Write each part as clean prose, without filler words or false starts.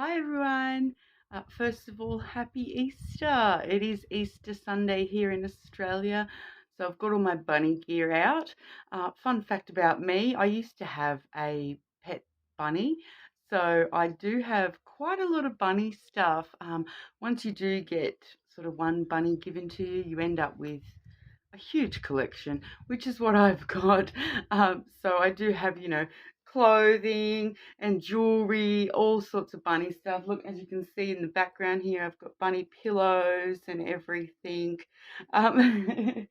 Hi everyone. First of all, happy Easter. It is Easter Sunday here in Australia, so I've got all my bunny gear out. Fun fact about me, I used to have a pet bunny, so I do have quite a lot of bunny stuff. Once you do get sort of one bunny given to you, you end up with a huge collection, which is what I've got. So I do have, clothing and jewelry, all sorts of bunny stuff. Look, as you can see in the background here, I've got bunny pillows and everything. Um,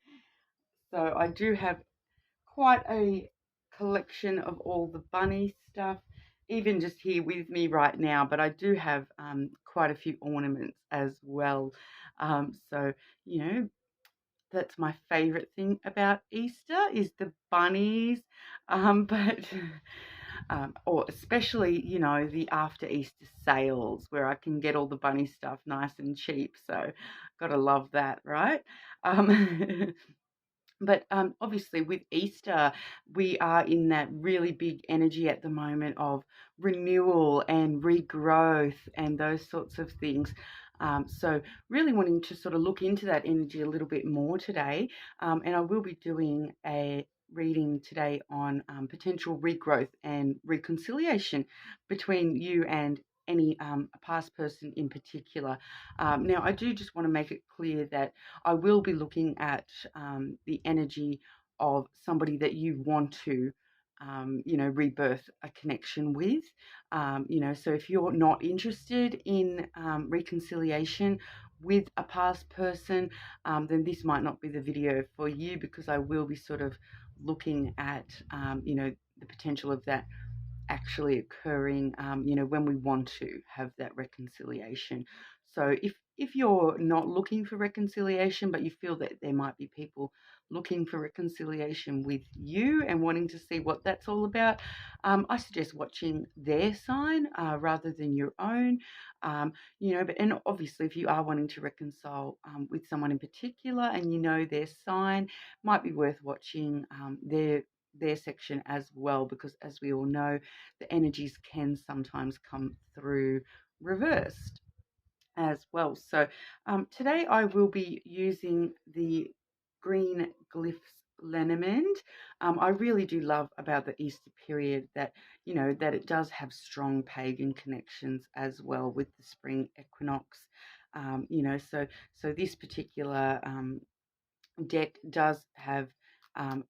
so I do have quite a collection of all the bunny stuff, even just here with me right now. But I do have quite a few ornaments as well. So, you know, that's my favorite thing about Easter is the bunnies, but or especially the after Easter sales where I can get all the bunny stuff nice and cheap. So gotta love that, right? Um, But obviously, with Easter, we are in that really big energy at the moment of renewal and regrowth and those sorts of things. So, really wanting to sort of look into that energy a little bit more today. And I will be doing a reading today on potential regrowth and reconciliation between you and any past person in particular. Now, I do just want to make it clear that I will be looking at the energy of somebody that you want to, rebirth a connection with. So if you're not interested in reconciliation with a past person, then this might not be the video for you because I will be sort of looking at, the potential of that actually occurring, when we want to have that reconciliation. So if you're not looking for reconciliation, but you feel that there might be people looking for reconciliation with you and wanting to see what that's all about, I suggest watching their sign rather than your own. And obviously, if you are wanting to reconcile with someone in particular and you know their sign, might be worth watching their section as well, because as we all know, the energies can sometimes come through reversed as well. So today I will be using the green glyphs lenormand. I really do love about the Easter period that that it does have strong pagan connections as well with the spring equinox. So this particular deck does have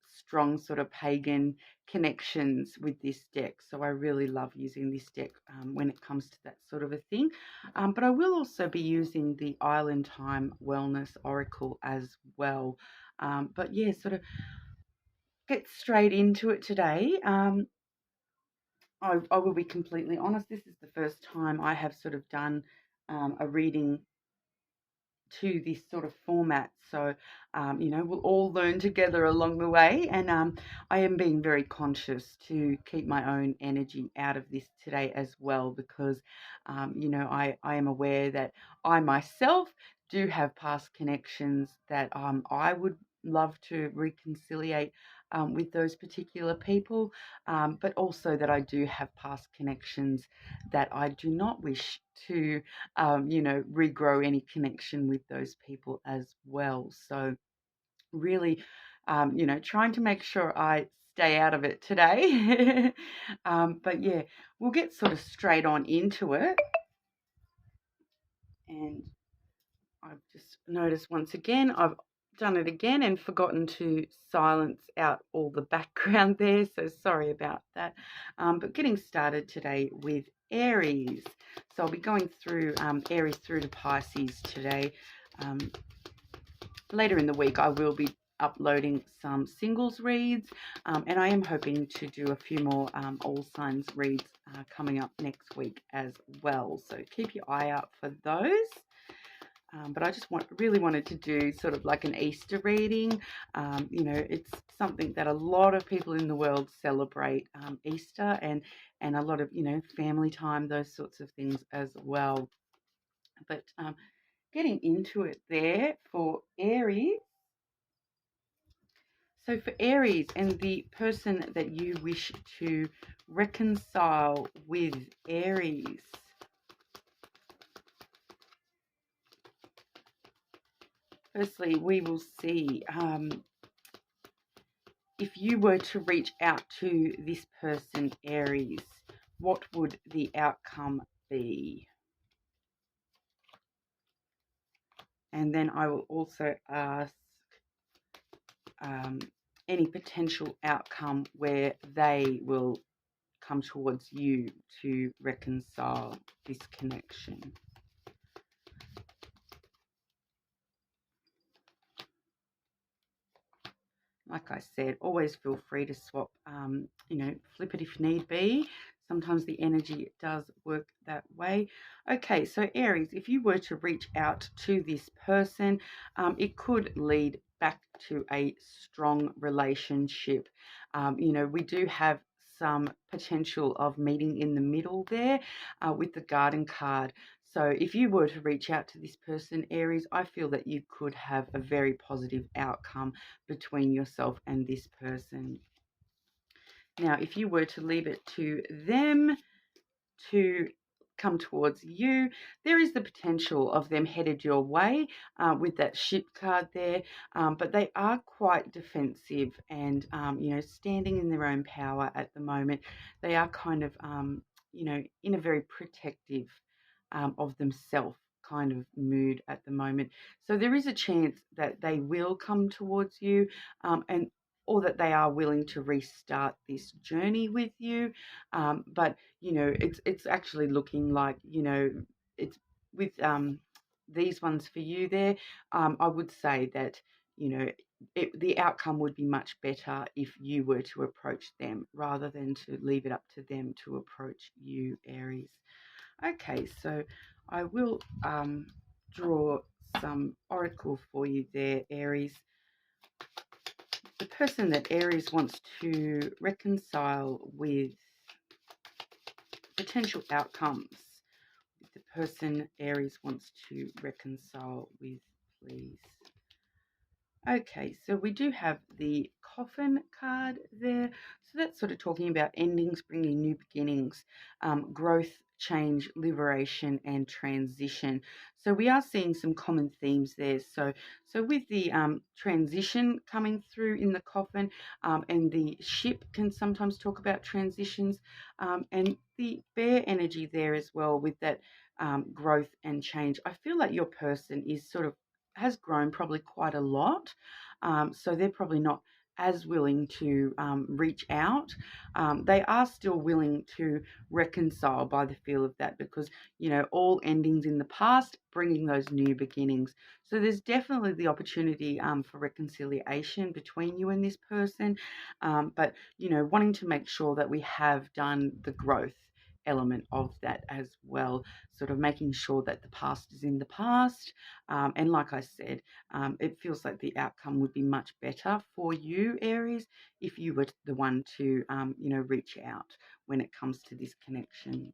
strong sort of pagan connections with this deck. So I really love using this deck when it comes to that sort of a thing. But I will also be using the Island Time Wellness Oracle as well. But yeah, sort of get straight into it today. I will be completely honest, this is the first time I have sort of done a reading to this sort of format. So, we'll all learn together along the way. And I am being very conscious to keep my own energy out of this today as well, because, I am aware that I myself do have past connections that I would love to reconciliate with those particular people, but also that I do have past connections that I do not wish to regrow any connection with those people as well. So really, trying to make sure I stay out of it today. But yeah, we'll get sort of straight on into it. And I've just noticed once again, I've done it again and forgotten to silence out all the background there. So sorry about that. But getting started today with Aries. So I'll be going through Aries through to Pisces today. Later in the week, I will be uploading some singles reads, and I am hoping to do a few more all signs reads coming up next week as well. So keep your eye out for those. But I just really wanted to do sort of like an Easter reading. It's something that a lot of people in the world celebrate, Easter, and a lot of, family time, those sorts of things as well. But getting into it there for Aries. So for Aries and the person that you wish to reconcile with, Aries. firstly, we will see if you were to reach out to this person, Aries, what would the outcome be? And then I will also ask any potential outcome where they will come towards you to reconcile this connection. Like I said, always feel free to swap, flip it if need be. Sometimes the energy does work that way. Okay, so Aries, if you were to reach out to this person, it could lead back to a strong relationship. We do have some potential of meeting in the middle there with the Garden card. So if you were to reach out to this person, Aries, I feel that you could have a very positive outcome between yourself and this person. Now, if you were to leave it to them to come towards you, there is the potential of them headed your way with that ship card there, but they are quite defensive and, standing in their own power at the moment. They are kind of, in a very protective of themselves kind of mood at the moment. So there is a chance that they will come towards you and or that they are willing to restart this journey with you. But it's actually looking like, it's with these ones for you there. I would say that, the outcome would be much better if you were to approach them rather than to leave it up to them to approach you, Aries. Okay, so I will draw some oracle for you there, Aries. The person that Aries wants to reconcile with, potential outcomes with the person Aries wants to reconcile with, please. Okay, so we do have the Coffin card there. So that's sort of talking about endings, bringing new beginnings, growth, change, liberation, and transition. So we are seeing some common themes there. So with the transition coming through in the Coffin, and the ship can sometimes talk about transitions, and the bear energy there as well with that growth and change. I feel like your person is sort of has grown probably quite a lot. So they're probably not as willing to reach out. They are still willing to reconcile by the feel of that because, all endings in the past, bringing those new beginnings. So there's definitely the opportunity for reconciliation between you and this person. But, wanting to make sure that we have done the growth element of that as well, sort of making sure that the past is in the past. And like I said, it feels like the outcome would be much better for you, Aries, if you were the one to, reach out when it comes to this connection.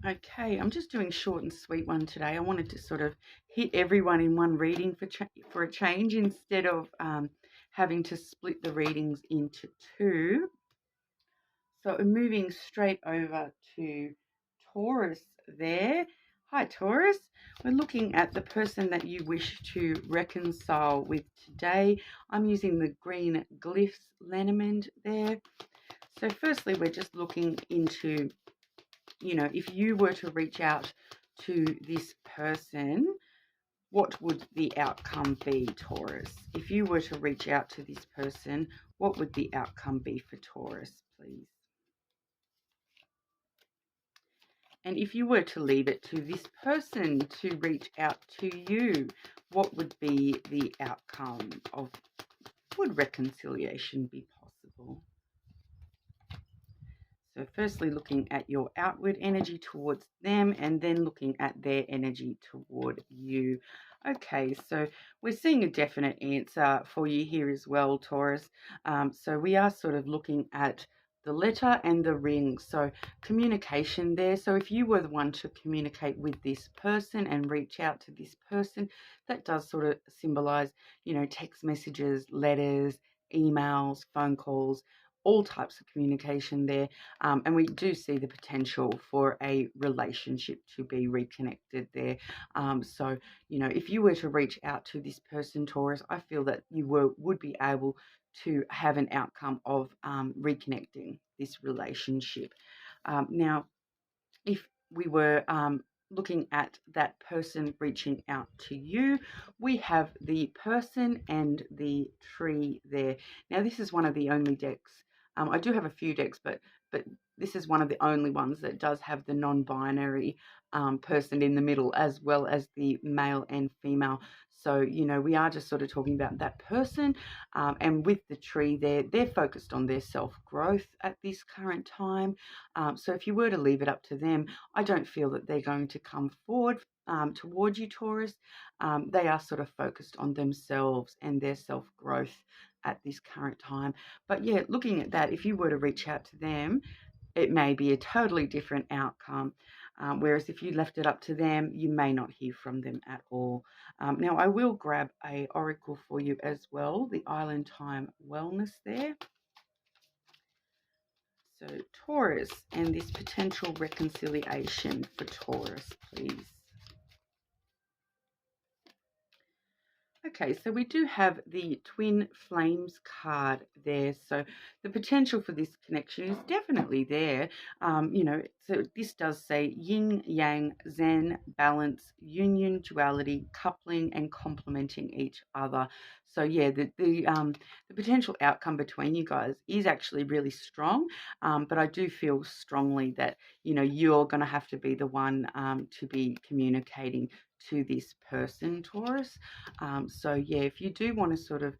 Okay, I'm just doing short and sweet one today. I wanted to sort of hit everyone in one reading for a change instead of having to split the readings into two. So we're moving straight over to Taurus there. Hi, Taurus. We're looking at the person that you wish to reconcile with today. I'm using the green glyphs lenormand there. So firstly, we're just looking into, if you were to reach out to this person, what would the outcome be, Taurus? If you were to reach out to this person, what would the outcome be for Taurus, please? And if you were to leave it to this person to reach out to you, what would be the outcome of, would reconciliation be possible? So firstly, looking at your outward energy towards them and then looking at their energy toward you. Okay, so we're seeing a definite answer for you here as well, Taurus. So we are sort of looking at the letter and the ring. So communication there. So if you were the one to communicate with this person and reach out to this person, that does sort of symbolize, text messages, letters, emails, phone calls, all types of communication there, and we do see the potential for a relationship to be reconnected there. So, you know, if you were to reach out to this person, Taurus, I feel that you would be able to have an outcome of reconnecting this relationship. Now, if we were looking at that person reaching out to you, we have the person and the tree there. Now, this is one of the only decks. I do have a few decks, but this is one of the only ones that does have the non-binary person in the middle, as well as the male and female. So, you know, we are just sort of talking about that person. And with the tree there, they're focused on their self-growth at this current time. So if you were to leave it up to them, I don't feel that they're going to come forward toward you, Taurus. They are sort of focused on themselves and their self-growth at this current time. But yeah, looking at that, if you were to reach out to them, it may be a totally different outcome. Whereas if you left it up to them, you may not hear from them at all. Now, I will grab a oracle for you as well, the Island Time Wellness there. So Taurus and this potential reconciliation for Taurus, please. Okay, so we do have the Twin Flames card there. So the potential for this connection is definitely there. You know, so this does say yin, yang, zen, balance, union, duality, coupling, and complementing each other. So yeah, the potential outcome between you guys is actually really strong. But I do feel strongly that, you know, you're going to have to be the one to be communicating to this person, Taurus. So yeah, if you do want to sort of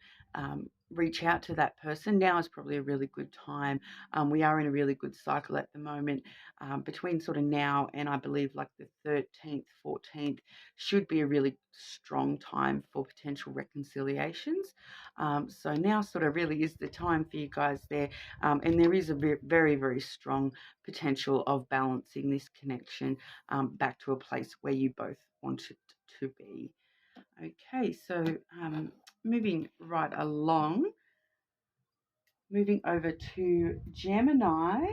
reach out to that person, now is probably a really good time. We are in a really good cycle at the moment. Between sort of now and I believe like the 13th, 14th should be a really strong time for potential reconciliations. So now sort of really is the time for you guys there. And there is a very, very strong potential of balancing this connection back to a place where you both want it to be. Okay, so moving right along, moving over to Gemini.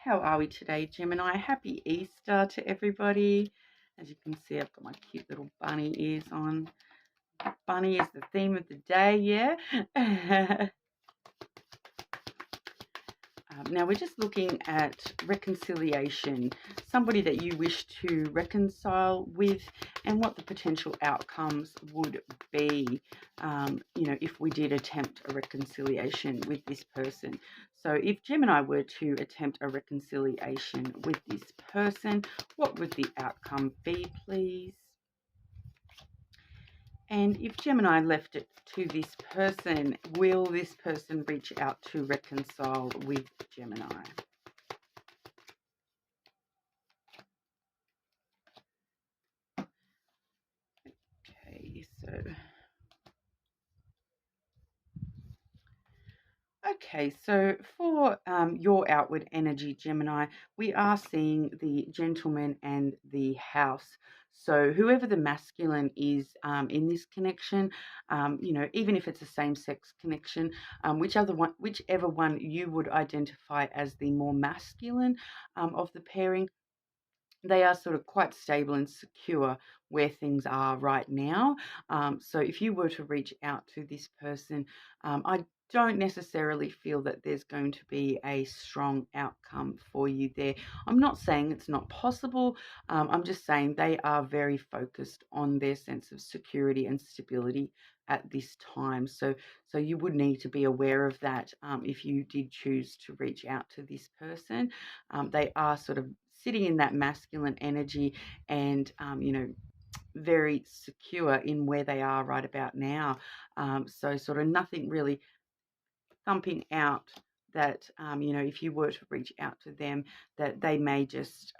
How are we today, Gemini? Happy Easter to everybody. As you can see, I've got my cute little bunny ears on. Bunny is the theme of the day, yeah? Now we're just looking at reconciliation, somebody that you wish to reconcile with and what the potential outcomes would be, you know, if we did attempt a reconciliation with this person. So if Gemini were to attempt a reconciliation with this person, what would the outcome be, please? And if Gemini left it to this person, will this person reach out to reconcile with Gemini? Okay, so for your outward energy, Gemini, we are seeing the gentleman and the house. So whoever the masculine is in this connection, you know, even if it's a same-sex connection, whichever one you would identify as the more masculine of the pairing, they are sort of quite stable and secure where things are right now. So if you were to reach out to this person, I don't necessarily feel that there's going to be a strong outcome for you there. I'm not saying it's not possible. I'm just saying they are very focused on their sense of security and stability at this time. So you would need to be aware of that if you did choose to reach out to this person. They are sort of sitting in that masculine energy and, you know, very secure in where they are right about now. So sort of nothing really thumping out that, you know, if you were to reach out to them, that they may just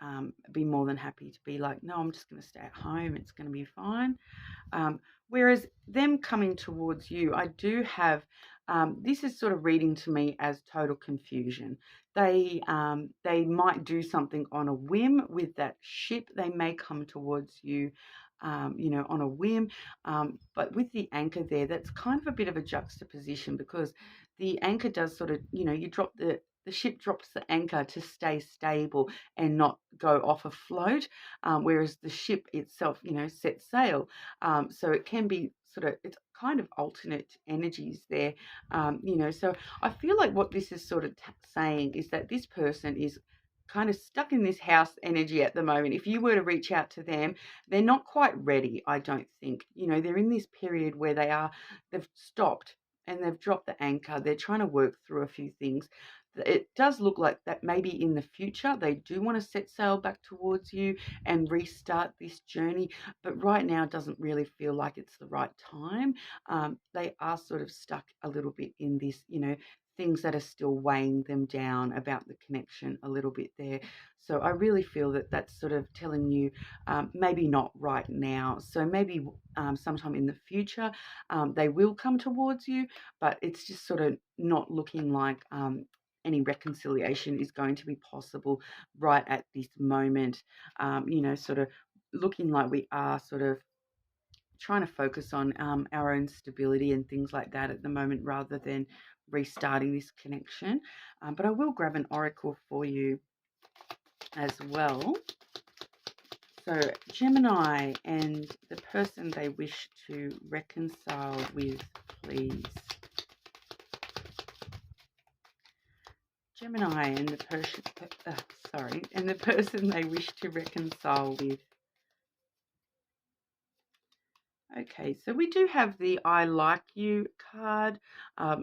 be more than happy to be like, no, I'm just going to stay at home. It's going to be fine. Whereas them coming towards you, I do have, this is sort of reading to me as total confusion. They might do something on a whim with that ship. They may come towards you, you know, on a whim. But with the anchor there, that's kind of a bit of a juxtaposition because the anchor does sort of, you drop the ship drops the anchor to stay stable and not go off afloat, whereas the ship itself, sets sail. So it can be sort of, it's kind of alternate energies there, So I feel like what this is sort of saying is that this person is kind of stuck in this house energy at the moment. If you were to reach out to them, they're not quite ready, I don't think. They're in this period where they've stopped and they've dropped the anchor. They're trying to work through a few things. It does look like that maybe in the future they do want to set sail back towards you and restart this journey, but right now it doesn't really feel like it's the right time. They are sort of stuck a little bit in this, things that are still weighing them down about the connection a little bit there. So I really feel that that's sort of telling you maybe not right now. So maybe sometime in the future they will come towards you, but it's just sort of not looking like any reconciliation is going to be possible right at this moment. Sort of looking like we are sort of trying to focus on our own stability and things like that at the moment rather than restarting this connection. But I will grab an oracle for you as well. So Gemini and the person they wish to reconcile with, please. Gemini and the person they wish to reconcile with. Okay, so we do have the I like you card.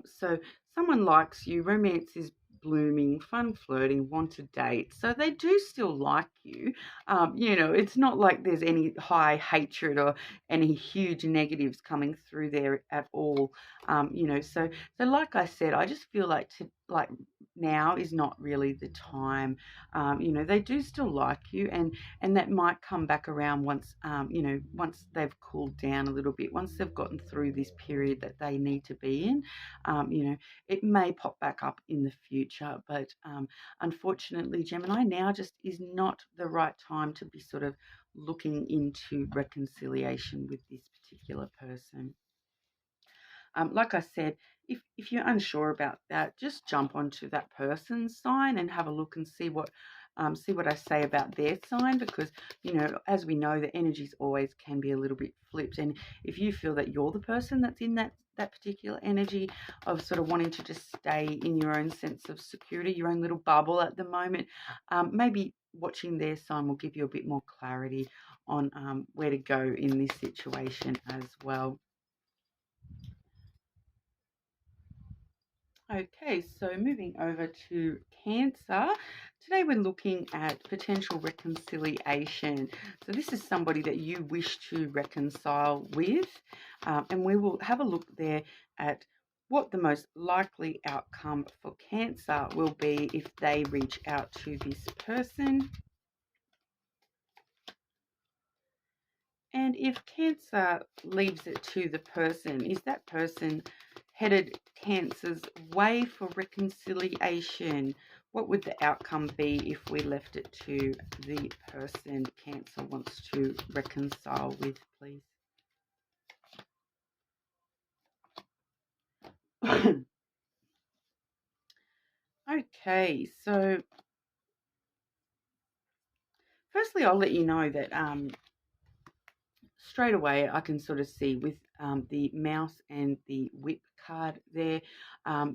So someone likes you, romance is blooming, fun flirting, want to date. So they do still like you. It's not like there's any high hatred or any huge negatives coming through there at all. So like I said, I just feel like now is not really the time. They do still like you, and that might come back around once once they've cooled down a little bit, once they've gotten through this period that they need to be in. It may pop back up in the future, but unfortunately Gemini, now just is not the right time to be sort of looking into reconciliation with this particular person. Like I said, if you're unsure about that, just jump onto that person's sign and have a look and see what I say about their sign, because as we know, the energies always can be a little bit flipped. And if you feel that you're the person that's in that particular energy of sort of wanting to just stay in your own sense of security, your own little bubble at the moment, maybe watching their sign will give you a bit more clarity on where to go in this situation as well. Okay, so moving over to Cancer. Today we're looking at potential reconciliation. So this is somebody that you wish to reconcile with, and we will have a look there at what the most likely outcome for Cancer will be if they reach out to this person. And if Cancer leaves it to the person, is that person headed Cancer's way for reconciliation? What would the outcome be if we left it to the person Cancer wants to reconcile with, please? Okay, so firstly, I'll let you know that straight away I can sort of see with the mouse and the whip card there,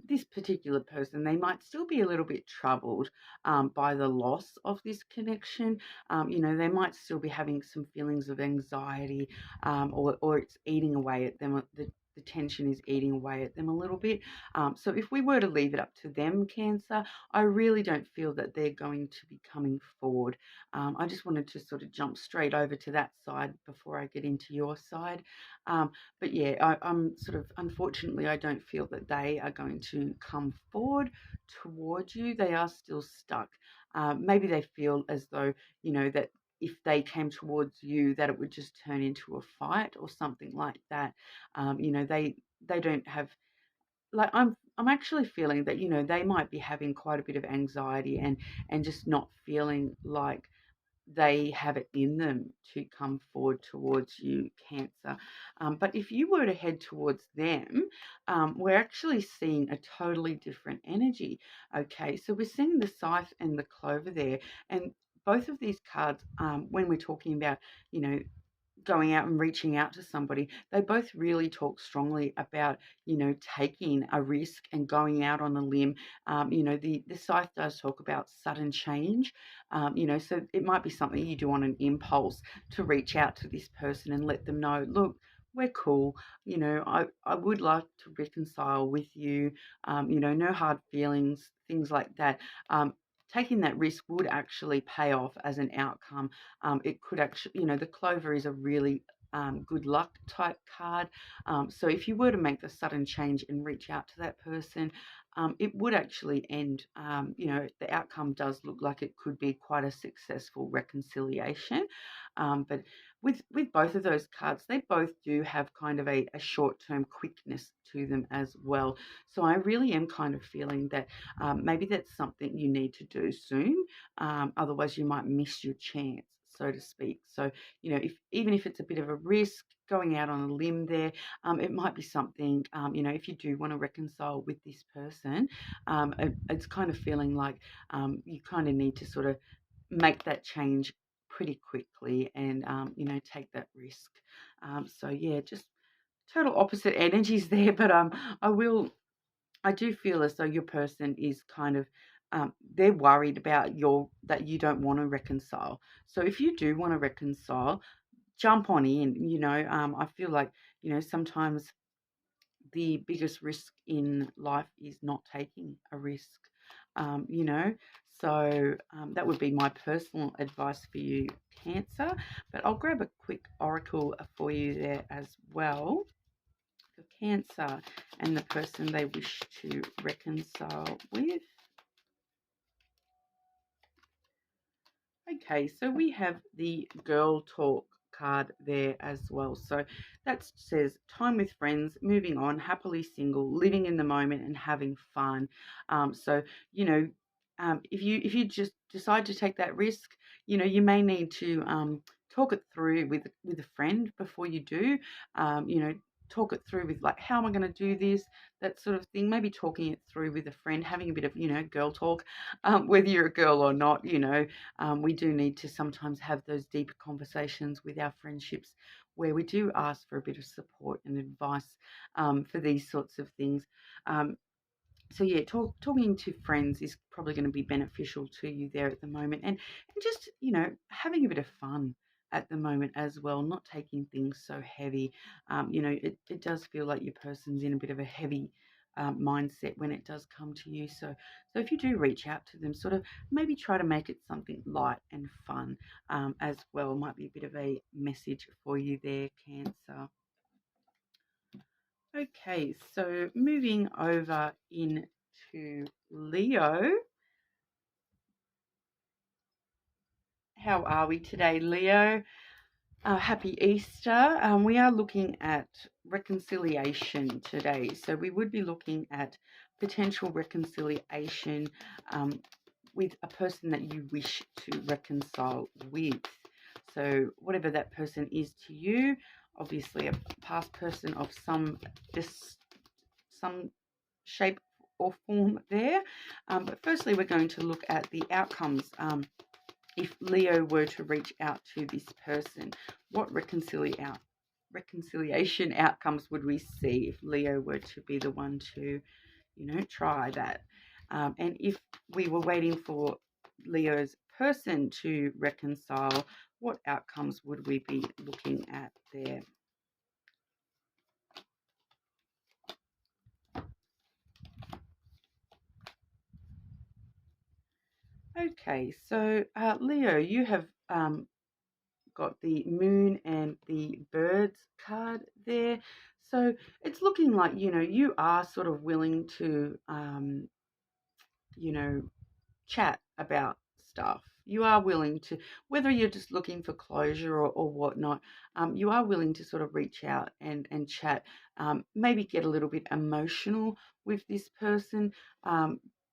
this particular person, they might still be a little bit troubled by the loss of this connection. They might still be having some feelings of anxiety, or it's eating away at them. The tension is eating away at them a little bit. So if we were to leave it up to them, Cancer, I really don't feel that they're going to be coming forward. I just wanted to sort of jump straight over to that side before I get into your side. But yeah, I'm sort of, unfortunately, I don't feel that they are going to come forward towards you. They are still stuck. Maybe they feel as though, that if they came towards you, that it would just turn into a fight or something like that. They don't have, like, I'm actually feeling that they might be having quite a bit of anxiety and just not feeling like they have it in them to come forward towards you, Cancer. But if you were to head towards them, we're actually seeing a totally different energy. Okay, so we're seeing the scythe and the clover there, and both of these cards, when we're talking about, you know, going out and reaching out to somebody, they both really talk strongly about, you know, taking a risk and going out on a limb. You know, the scythe does talk about sudden change. You know, so it might be something you do on an impulse to reach out to this person and let them know, look, we're cool. You know, I would like to reconcile with you. You know, no hard feelings, things like that. Taking that risk would actually pay off as an outcome. It could actually, you know, the clover is a really good luck type card. So if you were to make the sudden change and reach out to that person, it would actually end, you know, the outcome does look like it could be quite a successful reconciliation. But with both of those cards, they both do have kind of a short-term quickness to them as well. So I really am kind of feeling that maybe that's something you need to do soon. Otherwise, you might miss your chance, so to speak. So, you know, if even if it's a bit of a risk going out on a limb there, it might be something, you know, if you do want to reconcile with this person, it's kind of feeling like you kind of need to sort of make that change pretty quickly and, you know, take that risk. So, yeah, just total opposite energies there, but I do feel as though your person is kind of, they're worried about that you don't want to reconcile. So if you do want to reconcile, jump on in. You know, I feel like, you know, sometimes the biggest risk in life is not taking a risk. You know, so that would be my personal advice for you, Cancer. But I'll grab a quick oracle for you there as well. For Cancer and the person they wish to reconcile with. Okay, so we have the girl talk card there as well. So that says time with friends, moving on, happily single, living in the moment and having fun. So, you know, if you just decide to take that risk, you know, you may need to talk it through with a friend before you do. You know, talk it through with like, how am I going to do this? That sort of thing. Maybe talking it through with a friend, having a bit of, you know, girl talk, whether you're a girl or not, you know. We do need to sometimes have those deeper conversations with our friendships where we do ask for a bit of support and advice for these sorts of things. Um, so yeah, talking to friends is probably going to be beneficial to you there at the moment, and just, you know, having a bit of fun at the moment as well, not taking things so heavy. You know, it does feel like your person's in a bit of a heavy mindset when it does come to you. So if you do reach out to them, sort of maybe try to make it something light and fun as well. Might be a bit of a message for you there, Cancer. Okay, so moving over into Leo. How are we today, Leo? Happy Easter. We are looking at reconciliation today. So we would be looking at potential reconciliation with a person that you wish to reconcile with. So whatever that person is to you, obviously a past person of some shape or form there. But firstly, we're going to look at the outcomes. If Leo were to reach out to this person, what reconciliation outcomes would we see if Leo were to be the one to, you know, try that? And if we were waiting for Leo's person to reconcile, what outcomes would we be looking at there? Okay, so Leo, you have got the moon and the birds card there. So it's looking like, you know, you are sort of willing to, you know, chat about stuff. You are willing to, whether you're just looking for closure or whatnot, you are willing to sort of reach out and chat, maybe get a little bit emotional with this person.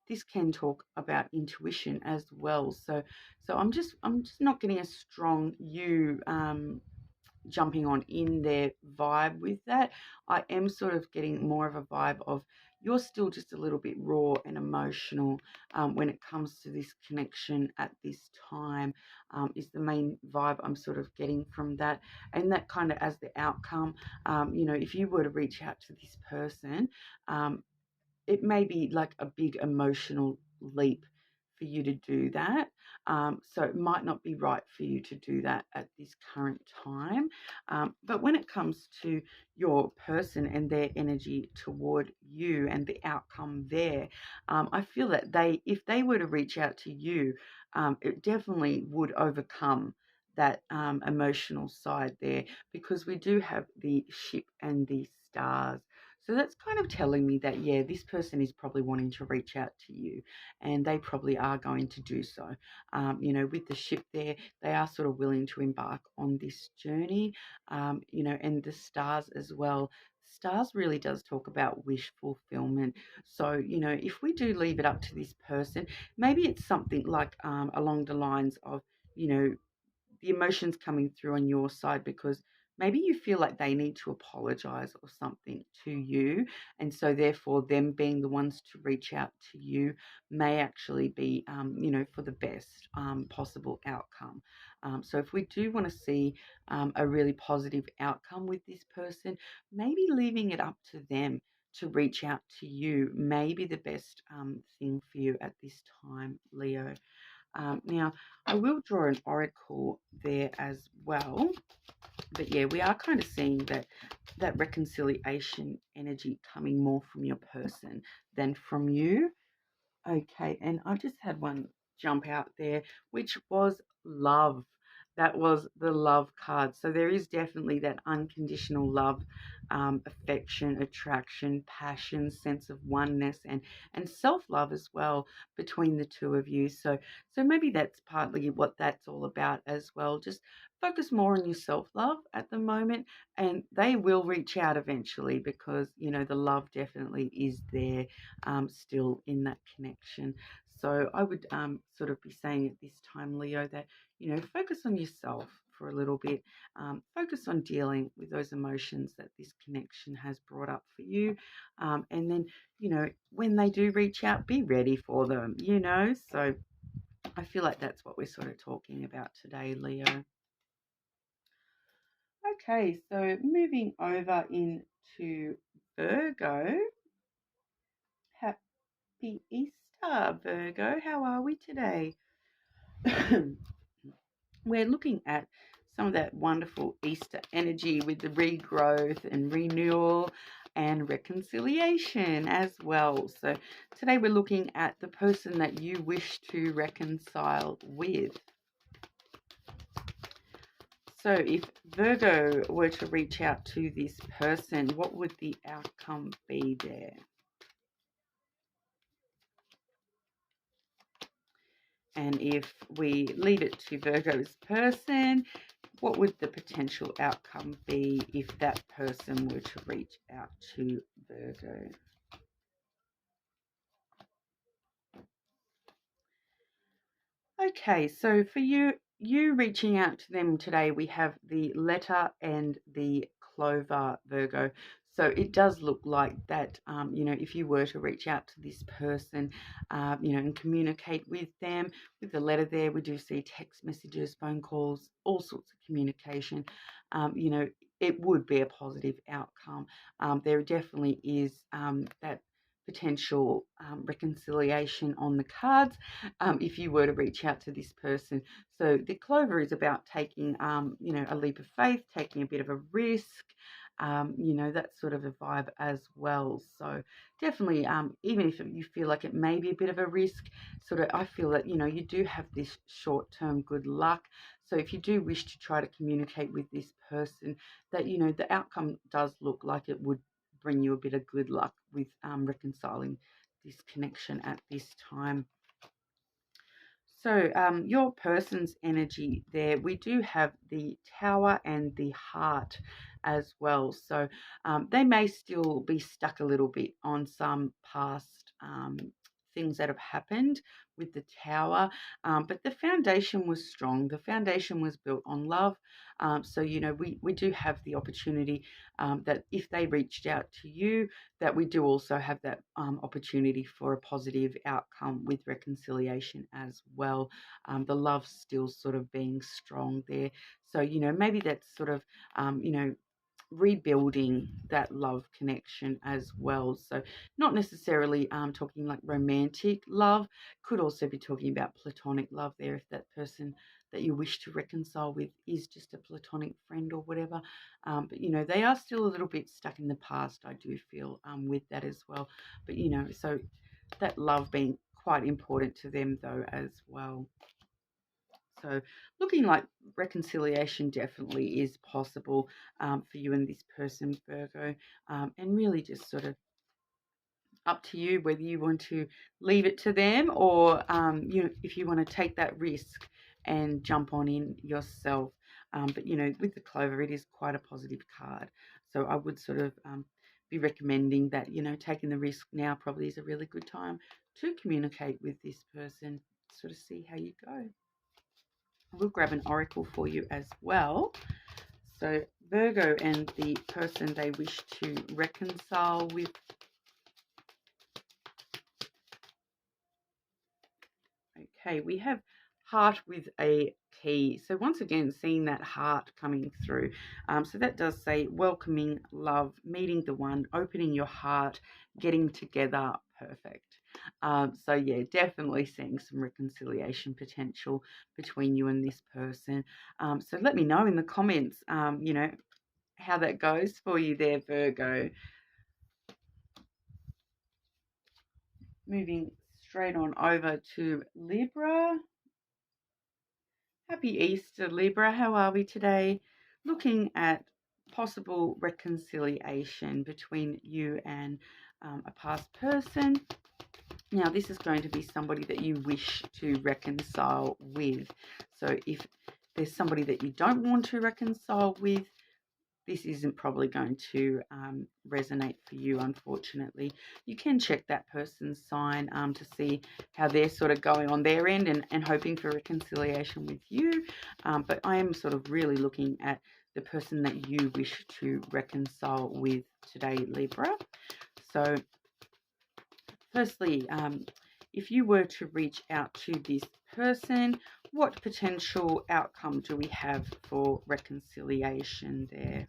this can talk about intuition as well. So I'm just not getting a strong you jumping on in their vibe with that. I am sort of getting more of a vibe of you're still just a little bit raw and emotional when it comes to this connection at this time, is the main vibe I'm sort of getting from that. And that kind of as the outcome, if you were to reach out to this person, it may be like a big emotional leap for you to do that. So it might not be right for you to do that at this current time. But when it comes to your person and their energy toward you and the outcome there, I feel that if they were to reach out to you, it definitely would overcome that emotional side there, because we do have the ship and the stars. So that's kind of telling me that, yeah, this person is probably wanting to reach out to you, and they probably are going to do so. With the ship there, they are sort of willing to embark on this journey, and the stars as well. Stars really does talk about wish fulfillment. So, if we do leave it up to this person, maybe it's something like along the lines of, you know, the emotions coming through on your side because maybe you feel like they need to apologize or something to you. And so, therefore, them being the ones to reach out to you may actually be, for the best possible outcome. So, if we do want to see a really positive outcome with this person, maybe leaving it up to them to reach out to you may be the best thing for you at this time, Leo. Now, I will draw an oracle there as well. But yeah, we are kind of seeing that reconciliation energy coming more from your person than from you. Okay, and I just had one jump out there, which was love. That was the love card. So there is definitely that unconditional love, affection, attraction, passion, sense of oneness, and self-love as well between the two of you. So maybe that's partly what that's all about as well. Just focus more on your self-love at the moment, and they will reach out eventually because the love definitely is there, still in that connection. So I would sort of be saying at this time, Leo, that, focus on yourself for a little bit. Focus on dealing with those emotions that this connection has brought up for you. And then, when they do reach out, be ready for them. So I feel like that's what we're sort of talking about today, Leo. Okay, so moving over into Virgo. Happy Easter, Virgo. How are we today? We're looking at some of that wonderful Easter energy with the regrowth and renewal and reconciliation as well. So today we're looking at the person that you wish to reconcile with. So if Virgo were to reach out to this person, what would the outcome be there? And if we leave it to Virgo's person, what would the potential outcome be if that person were to reach out to Virgo? Okay, so for you reaching out to them today, we have the letter and the clover, Virgo. So it does look like that, if you were to reach out to this person, and communicate with them, with the letter there, we do see text messages, phone calls, all sorts of communication. It would be a positive outcome. There definitely is that potential reconciliation on the cards, if you were to reach out to this person. So the clover is about taking, a leap of faith, taking a bit of a risk, that sort of a vibe as well. So definitely, even if you feel like it may be a bit of a risk, sort of, I feel that, you do have this short-term good luck. So if you do wish to try to communicate with this person, that, the outcome does look like it would bring you a bit of good luck with reconciling this connection at this time. So your person's energy there, we do have the Tower and the Heart as well. So they may still be stuck a little bit on some past things that have happened with the Tower, but the foundation was strong. The foundation was built on love. So, you know, we do have the opportunity that if they reached out to you, that we do also have that opportunity for a positive outcome with reconciliation as well. The love still sort of being strong there. So, you know, maybe that's sort of, you know, rebuilding that love connection as well. So not necessarily talking like romantic love, could also be talking about platonic love there if that person that you wish to reconcile with is just a platonic friend or whatever. But you know, they are still a little bit stuck in the past, I do feel, with that as well. But you know, so that love being quite important to them though as well. So looking like reconciliation definitely is possible for you and this person, Virgo, and really just sort of up to you whether you want to leave it to them or you know, if you want to take that risk and jump on in yourself. But you know, with the Clover, it is quite a positive card. So I would sort of be recommending that, you know, taking the risk now probably is a really good time to communicate with this person, sort of see how you go. We'll grab an oracle for you as well. So Virgo and the person they wish to reconcile with. Okay, we have heart with a key. So once again, seeing that heart coming through. So that does say welcoming, love, meeting the one, opening your heart, getting together, perfect. So yeah, definitely seeing some reconciliation potential between you and this person. So let me know in the comments, you know, how that goes for you there, Virgo. Moving straight on over to Libra. Happy Easter, Libra. How are we today? Looking at possible reconciliation between you and a past person. Now, this is going to be somebody that you wish to reconcile with. So if there's somebody that you don't want to reconcile with, this isn't probably going to resonate for you, unfortunately. You can check that person's sign to see how they're sort of going on their end and hoping for reconciliation with you. But I am sort of really looking at the person that you wish to reconcile with today, Libra. So firstly, if you were to reach out to this person, what potential outcome do we have for reconciliation there?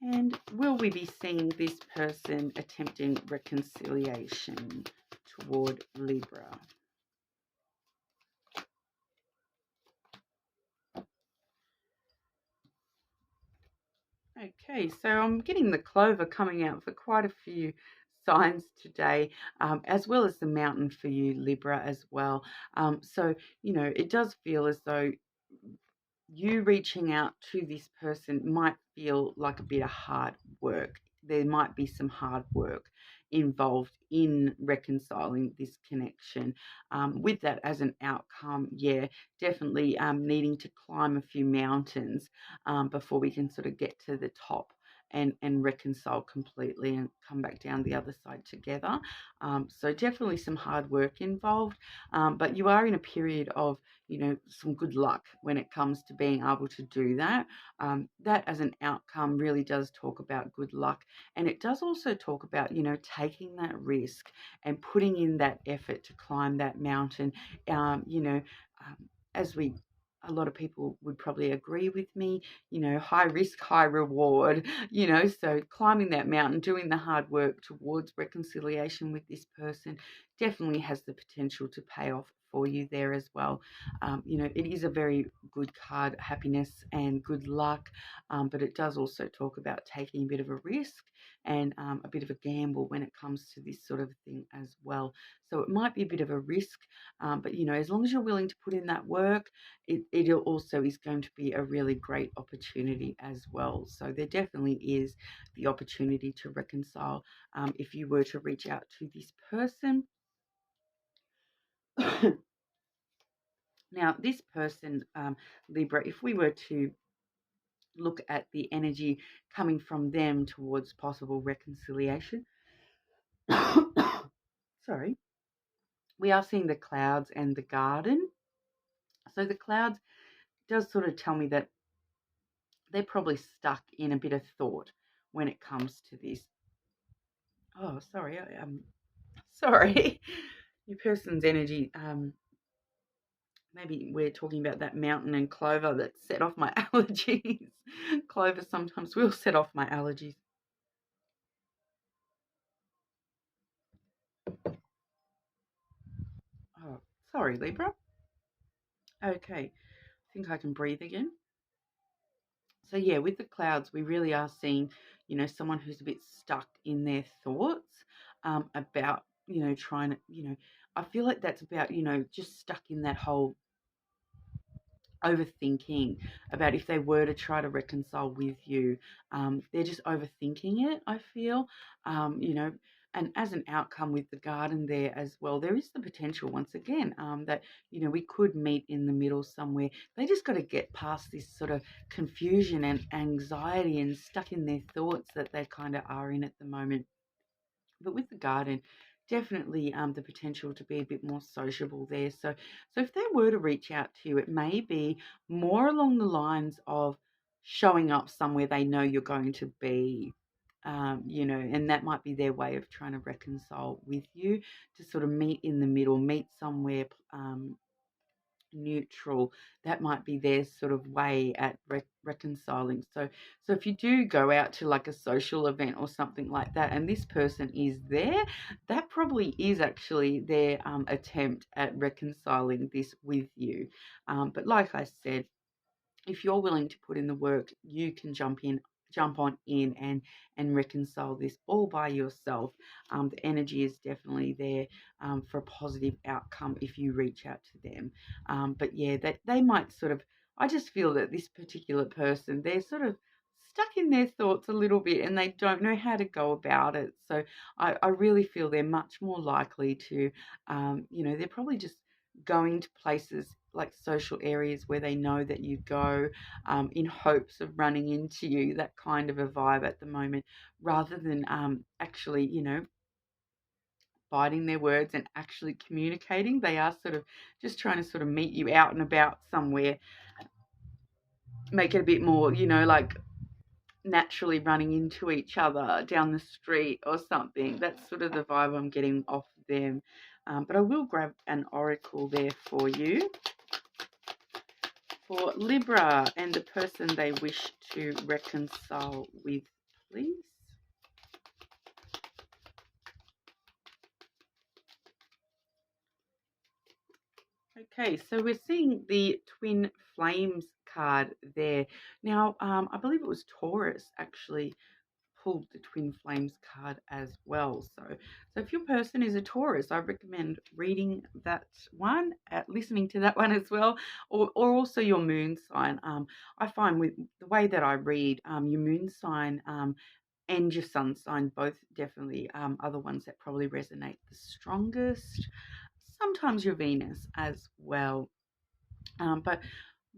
And will we be seeing this person attempting reconciliation toward Libra? Okay, so I'm getting the Clover coming out for quite a few signs today, as well as the Mountain for you, Libra, as well. So, you know, it does feel as though you reaching out to this person might feel like a bit of hard work. There might be some hard work involved in reconciling this connection. With that as an outcome, yeah, definitely needing to climb a few mountains before we can sort of get to the top and reconcile completely and come back down the other side together. So definitely some hard work involved, but you are in a period of, you know, some good luck when it comes to being able to do that. That as an outcome really does talk about good luck. And it does also talk about, you know, taking that risk and putting in that effort to climb that mountain. You know, as we a lot of people would probably agree with me, you know, high risk, high reward, you know, so climbing that mountain, doing the hard work towards reconciliation with this person definitely has the potential to pay off for you there as well. You know, it is a very good card, happiness and good luck, but it does also talk about taking a bit of a risk and a bit of a gamble when it comes to this sort of thing as well. So it might be a bit of a risk, but you know, as long as you're willing to put in that work, it also is going to be a really great opportunity as well. So there definitely is the opportunity to reconcile if you were to reach out to this person. Now, this person, Libra, if we were to look at the energy coming from them towards possible reconciliation, sorry, we are seeing the clouds and the garden. So the clouds does sort of tell me that they're probably stuck in a bit of thought when it comes to this. Oh, sorry, sorry. Your person's energy, maybe we're talking about that mountain and clover that set off my allergies. Clover sometimes will set off my allergies. Oh, sorry, Libra. Okay, I think I can breathe again. So yeah, with the clouds, we really are seeing, someone who's a bit stuck in their thoughts about, trying to, I feel like that's about, just stuck in that whole overthinking about if they were to try to reconcile with you. They're just overthinking it, I feel. And as an outcome with the garden there as well, there is the potential once again that, we could meet in the middle somewhere. They just got to get past this sort of confusion and anxiety and stuck in their thoughts that they kind of are in at the moment. But with the garden, definitely the potential to be a bit more sociable there. So if they were to reach out to you, it may be more along the lines of showing up somewhere they know you're going to be. And that might be their way of trying to reconcile with you, to sort of meet in the middle, meet somewhere neutral. That might be their sort of way at reconciling. So if you do go out to like a social event or something like that and this person is there, that probably is actually their attempt at reconciling this with you. But like I said, if you're willing to put in the work, you can jump on in and reconcile this all by yourself. The energy is definitely there for a positive outcome if you reach out to them. But yeah, that they might sort of, I just feel that this particular person, they're sort of stuck in their thoughts a little bit and they don't know how to go about it. So I really feel they're much more likely to, they're probably just going to places like social areas where they know that you go in hopes of running into you, that kind of a vibe at the moment, rather than actually, biting their words and actually communicating. They are sort of just trying to sort of meet you out and about somewhere, make it a bit more, like naturally running into each other down the street or something. That's sort of the vibe I'm getting off them. But I will grab an oracle there for you. For Libra and the person they wish to reconcile with, please. Okay, so we're seeing the Twin Flames card there. Now, I believe it was Taurus actually pulled the Twin Flames card as well. So if your person is a Taurus, I recommend reading that one, listening to that one as well, or also your moon sign. I find with the way that I read, your moon sign and your sun sign both definitely are the ones that probably resonate the strongest. Sometimes your Venus as well. But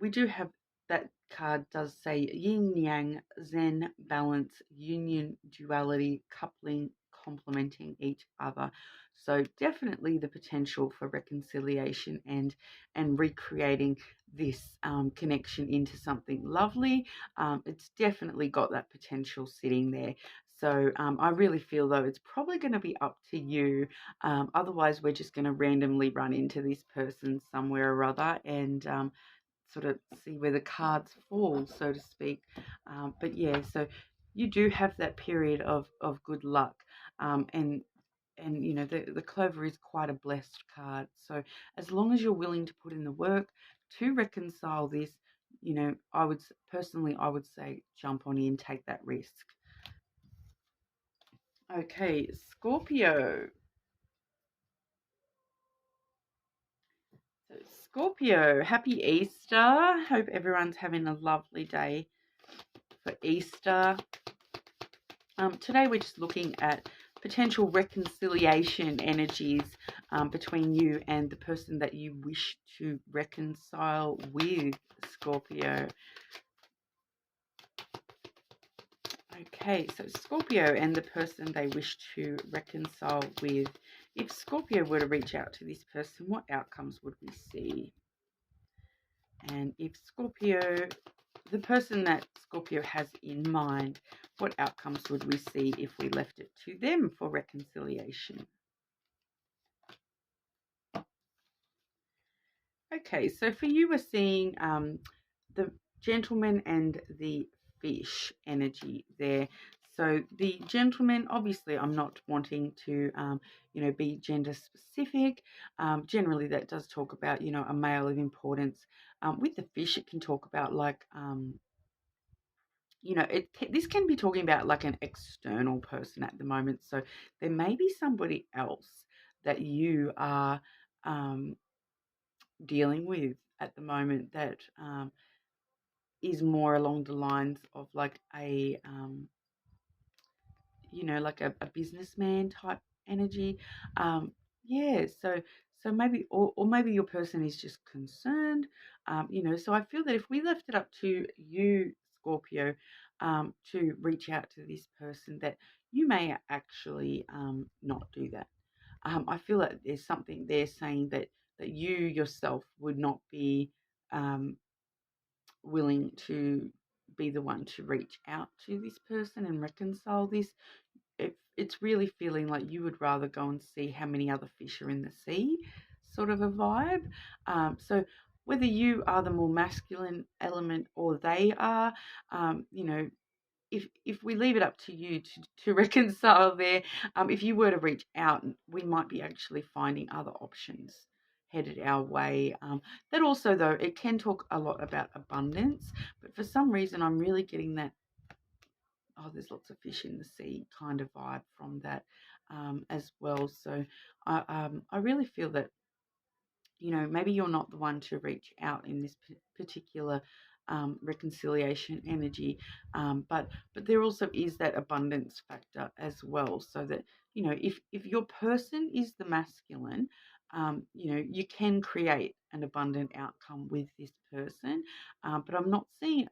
we do have that card does say yin yang, zen, balance, union, duality, coupling, complementing each other. So definitely the potential for reconciliation and recreating this connection into something lovely. It's definitely got that potential sitting there. So I really feel though it's probably going to be up to you. Otherwise, we're just going to randomly run into this person somewhere or other and sort of see where the cards fall, so to speak. But yeah, so you do have that period of good luck, and the clover is quite a blessed card. So as long as you're willing to put in the work to reconcile this, I would say jump on in, take that risk. Okay, Scorpio. So Scorpio, happy Easter. Hope everyone's having a lovely day for Easter. Today we're just looking at potential reconciliation energies between you and the person that you wish to reconcile with, Scorpio. Okay, so Scorpio and the person they wish to reconcile with. if Scorpio were to reach out to this person, what outcomes would we see? And if Scorpio, the person that Scorpio has in mind, what outcomes would we see if we left it to them for reconciliation? Okay, so for you, we're seeing the gentleman and the fish energy there. So the gentleman, obviously, I'm not wanting to, be gender specific. Generally, that does talk about, a male of importance. With the fish, it can talk about like, this can be talking about like an external person at the moment. So there may be somebody else that you are dealing with at the moment that is more along the lines of like a businessman type energy. Yeah, so maybe or maybe your person is just concerned. So I feel that if we left it up to you, Scorpio, to reach out to this person, that you may actually not do that. I feel that there's something there saying that you yourself would not be willing to be the one to reach out to this person and reconcile this. It's really feeling like you would rather go and see how many other fish are in the sea, sort of a vibe. So whether you are the more masculine element or they are, if we leave it up to you to reconcile there, if you were to reach out, we might be actually finding other options headed our way. That also, though, it can talk a lot about abundance, but for some reason I'm really getting that, oh, there's lots of fish in the sea kind of vibe from that as well. So I really feel that, maybe you're not the one to reach out in this particular reconciliation energy, but there also is that abundance factor as well. So that, if your person is the masculine, you can create an abundant outcome with this person, but I'm not seeing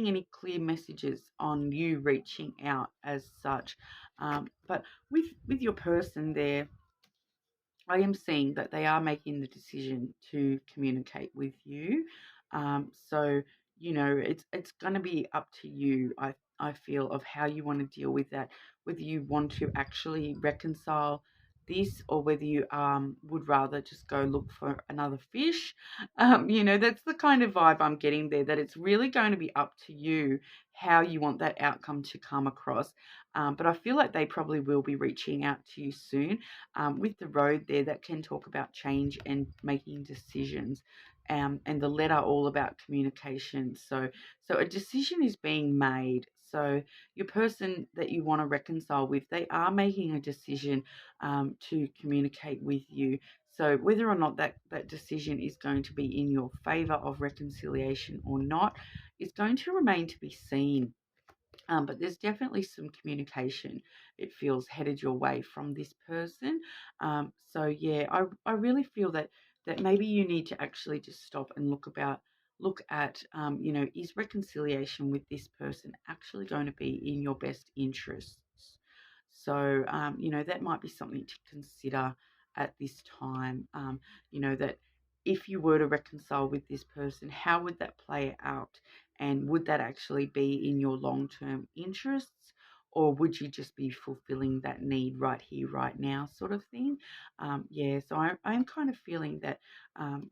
any clear messages on you reaching out as such. But with your person there, I am seeing that they are making the decision to communicate with you. So it's going to be up to you. I feel, of how you want to deal with that, whether you want to actually reconcile this or whether you would rather just go look for another fish. That's the kind of vibe I'm getting there. That it's really going to be up to you how you want that outcome to come across. But I feel like they probably will be reaching out to you soon. With the road there, that can talk about change and making decisions, and the letter all about communication. So a decision is being made. So your person that you want to reconcile with, they are making a decision to communicate with you. So whether or not that decision is going to be in your favor of reconciliation or not is going to remain to be seen. But there's definitely some communication, it feels, headed your way from this person. So yeah, I really feel that maybe you need to actually just stop and look at is reconciliation with this person actually going to be in your best interests? So that might be something to consider at this time. That if you were to reconcile with this person, how would that play out? And would that actually be in your long-term interests, or would you just be fulfilling that need right here, right now, sort of thing? Yeah, so I'm kind of feeling that, um,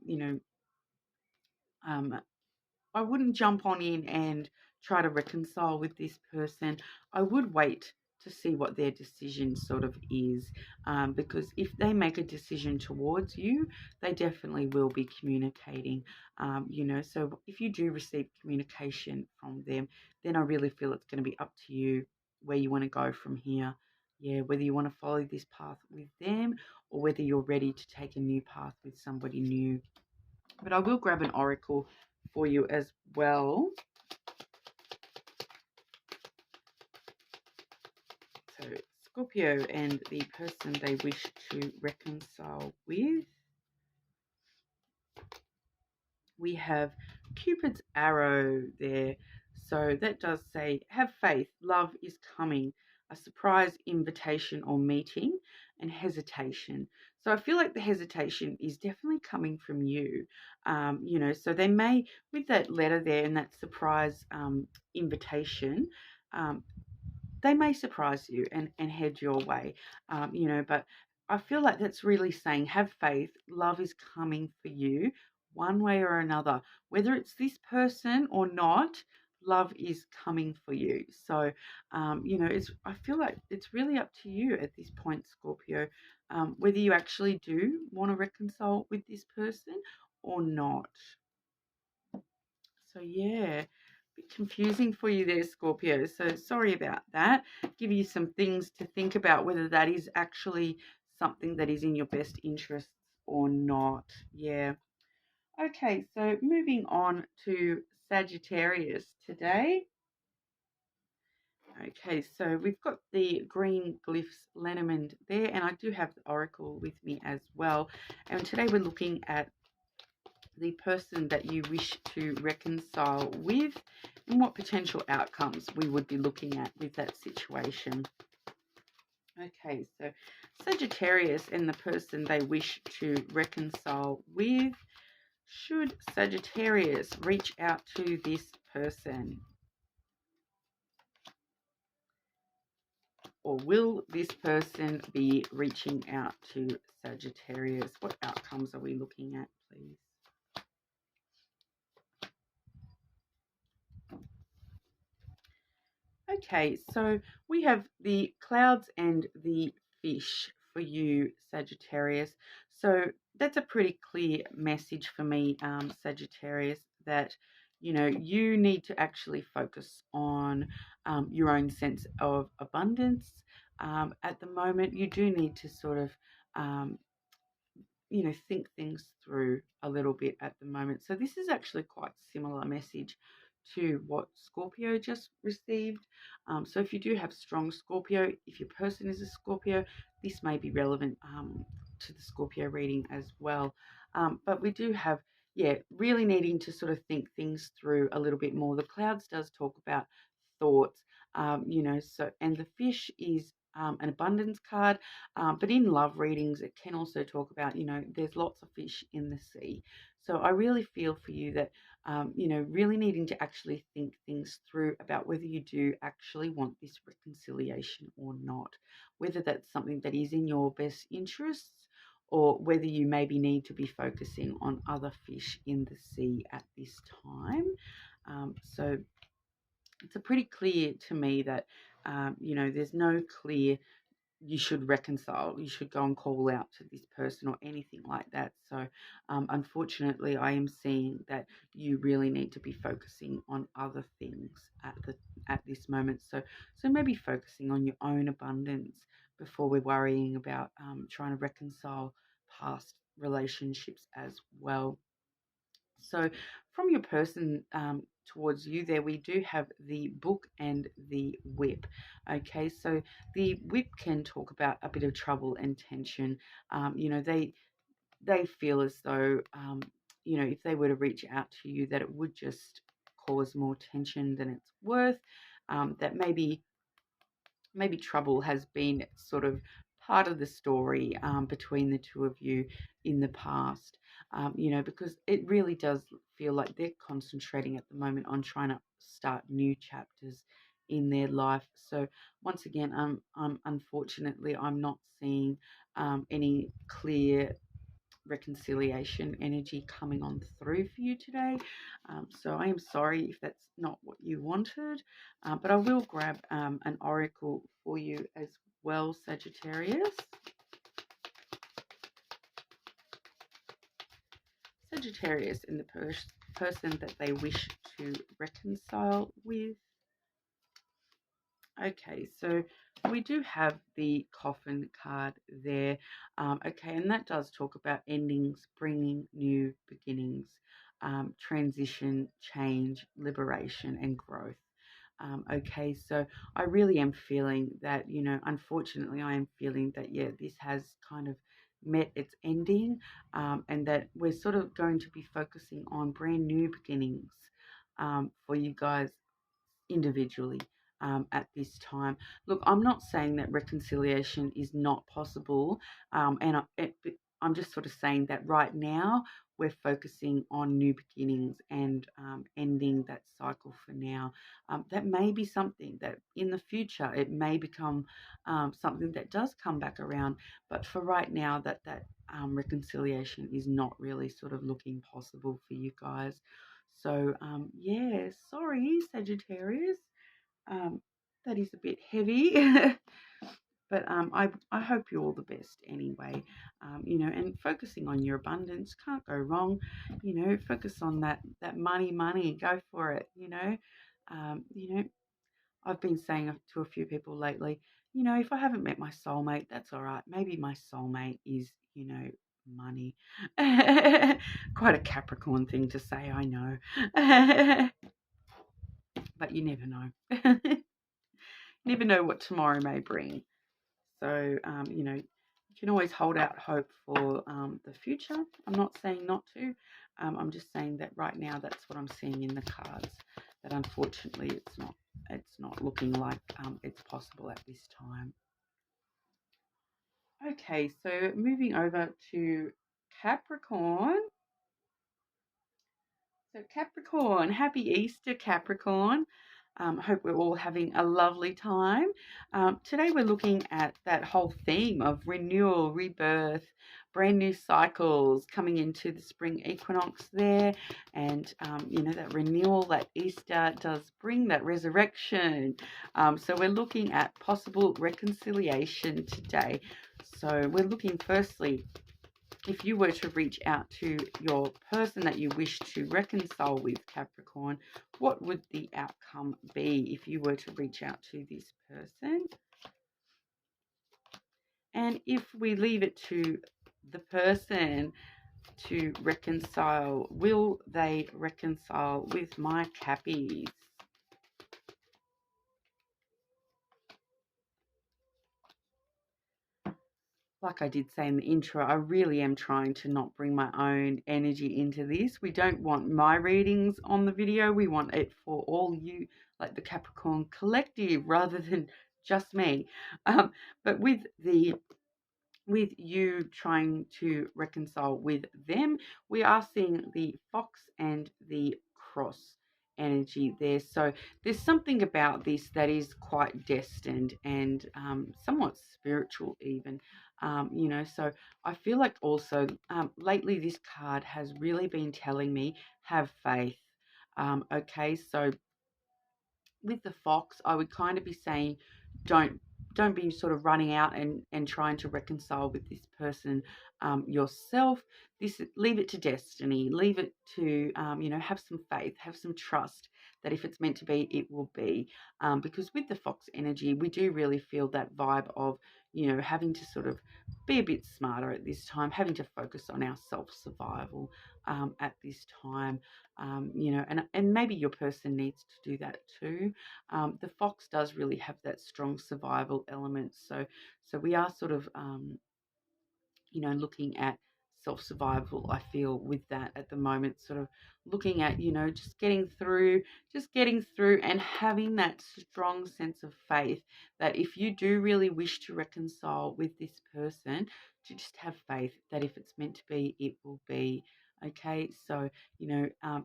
I wouldn't jump on in and try to reconcile with this person. I would wait to see what their decision sort of is, because if they make a decision towards you, they definitely will be communicating. So if you do receive communication from them, then I really feel it's going to be up to you where you want to go from here. Yeah, whether you want to follow this path with them or whether you're ready to take a new path with somebody new. But I will grab an oracle for you as well. So Scorpio and the person they wish to reconcile with. We have Cupid's arrow there. So that does say, have faith, love is coming, a surprise invitation or meeting. and hesitation. So I feel like the hesitation is definitely coming from you. You know, so they may, with that letter there and that surprise invitation, um, they may surprise you and head your way, you know, but I feel like that's really saying have faith. Love is coming for you one way or another, whether it's this person or not. Love is coming for you. So, you know, I feel like it's really up to you at this point, Scorpio, whether you actually do want to reconcile with this person or not. So yeah, bit confusing for you there, Scorpio. So sorry about that. Give you some things to think about whether that is actually something that is in your best interests or not. Yeah. Okay, so moving on to Sagittarius today. Okay, so we've got the green glyphs lenormand there, and I do have the oracle with me as well. And today we're looking at the person that you wish to reconcile with and what potential outcomes we would be looking at with that situation. Okay, so Sagittarius and the person they wish to reconcile with. Should Sagittarius reach out to this person? Or will this person be reaching out to Sagittarius? What outcomes are we looking at, please? Okay, so we have the clouds and the fish for you, Sagittarius. So that's a pretty clear message for me, Sagittarius, that you know you need to actually focus on your own sense of abundance. At the moment, you do need to sort of um, you know, think things through a little bit at the moment. So this is actually quite similar message to what Scorpio just received. So if you do have strong Scorpio, if your person is a Scorpio, this may be relevant to the Scorpio reading as well. But we do have, yeah, really needing to sort of think things through a little bit more. The clouds does talk about thoughts, you know, so, and the fish is an abundance card. But in love readings, it can also talk about, you know, there's lots of fish in the sea. So I really feel for you that, you know, really needing to actually think things through about whether you do actually want this reconciliation or not, whether that's something that is in your best interests or whether you maybe need to be focusing on other fish in the sea at this time. So it's a pretty clear to me that, you know, there's no clear you should reconcile, you should go and call out to this person or anything like that. So unfortunately, I am seeing that you really need to be focusing on other things at this moment. So maybe focusing on your own abundance before we're worrying about trying to reconcile past relationships as well. So from your person towards you there, we do have the book and the whip. Okay, so the whip can talk about a bit of trouble and tension. You know, they feel as though, you know, if they were to reach out to you, that it would just cause more tension than it's worth. That maybe trouble has been sort of part of the story between the two of you in the past, you know, because it really does feel like they're concentrating at the moment on trying to start new chapters in their life. So once again, unfortunately, I'm not seeing any clear reconciliation energy coming on through for you today. So I am sorry if that's not what you wanted, but I will grab an oracle for you as well, Sagittarius. Sagittarius and the person that they wish to reconcile with. Okay, so we do have the coffin card there. Okay, and that does talk about endings, bringing new beginnings, transition, change, liberation, and growth. Okay, so I really am feeling that, you know, unfortunately, I am feeling that, yeah, this has kind of met its ending, and that we're sort of going to be focusing on brand new beginnings for you guys individually. at this time. Look, I'm not saying that reconciliation is not possible, I'm just sort of saying that right now we're focusing on new beginnings and ending that cycle for now. That may be something that in the future it may become something that does come back around, but for right now, that reconciliation is not really sort of looking possible for you guys. So yeah, sorry, Sagittarius. Um, that is a bit heavy. But I hope you all the best anyway, and focusing on your abundance can't go wrong. Focus on that money, go for it. I've been saying to a few people lately, if I haven't met my soulmate, that's all right. Maybe my soulmate is, money. Quite a Capricorn thing to say, I know. But you never know. Never know what tomorrow may bring. So, you can always hold out hope for the future. I'm not saying not to. I'm just saying that right now that's what I'm seeing in the cards, that unfortunately it's not looking like it's possible at this time. Okay, so moving over to Capricorn. So Capricorn, happy Easter, Capricorn. Hope we're all having a lovely time. Today we're looking at that whole theme of renewal, rebirth, brand new cycles coming into the spring equinox there. And, that renewal, that Easter does bring that resurrection. So we're looking at possible reconciliation today. So we're looking firstly, if you were to reach out to your person that you wish to reconcile with, Capricorn, what would the outcome be if you were to reach out to this person? And if we leave it to the person to reconcile, will they reconcile with my Cappies? Like I did say in the intro, I really am trying to not bring my own energy into this. We don't want my readings on the video. We want it for all you, like the Capricorn collective, rather than just me. But with you trying to reconcile with them, we are seeing the fox and the cross energy there. So there's something about this that is quite destined and somewhat spiritual even. So I feel like also lately this card has really been telling me, have faith. Okay, so with the fox, I would kind of be saying, don't be sort of running out and trying to reconcile with this person yourself. Leave it to destiny. Leave it to have some faith, have some trust that if it's meant to be, it will be. Because with the fox energy, we do really feel that vibe of having to sort of be a bit smarter at this time, having to focus on our self survival at this time. And maybe your person needs to do that too. The fox does really have that strong survival element. So we are sort of, looking at self-survival, I feel, with that at the moment, sort of looking at, just getting through and having that strong sense of faith that if you do really wish to reconcile with this person, to just have faith that if it's meant to be, it will be. Okay, so,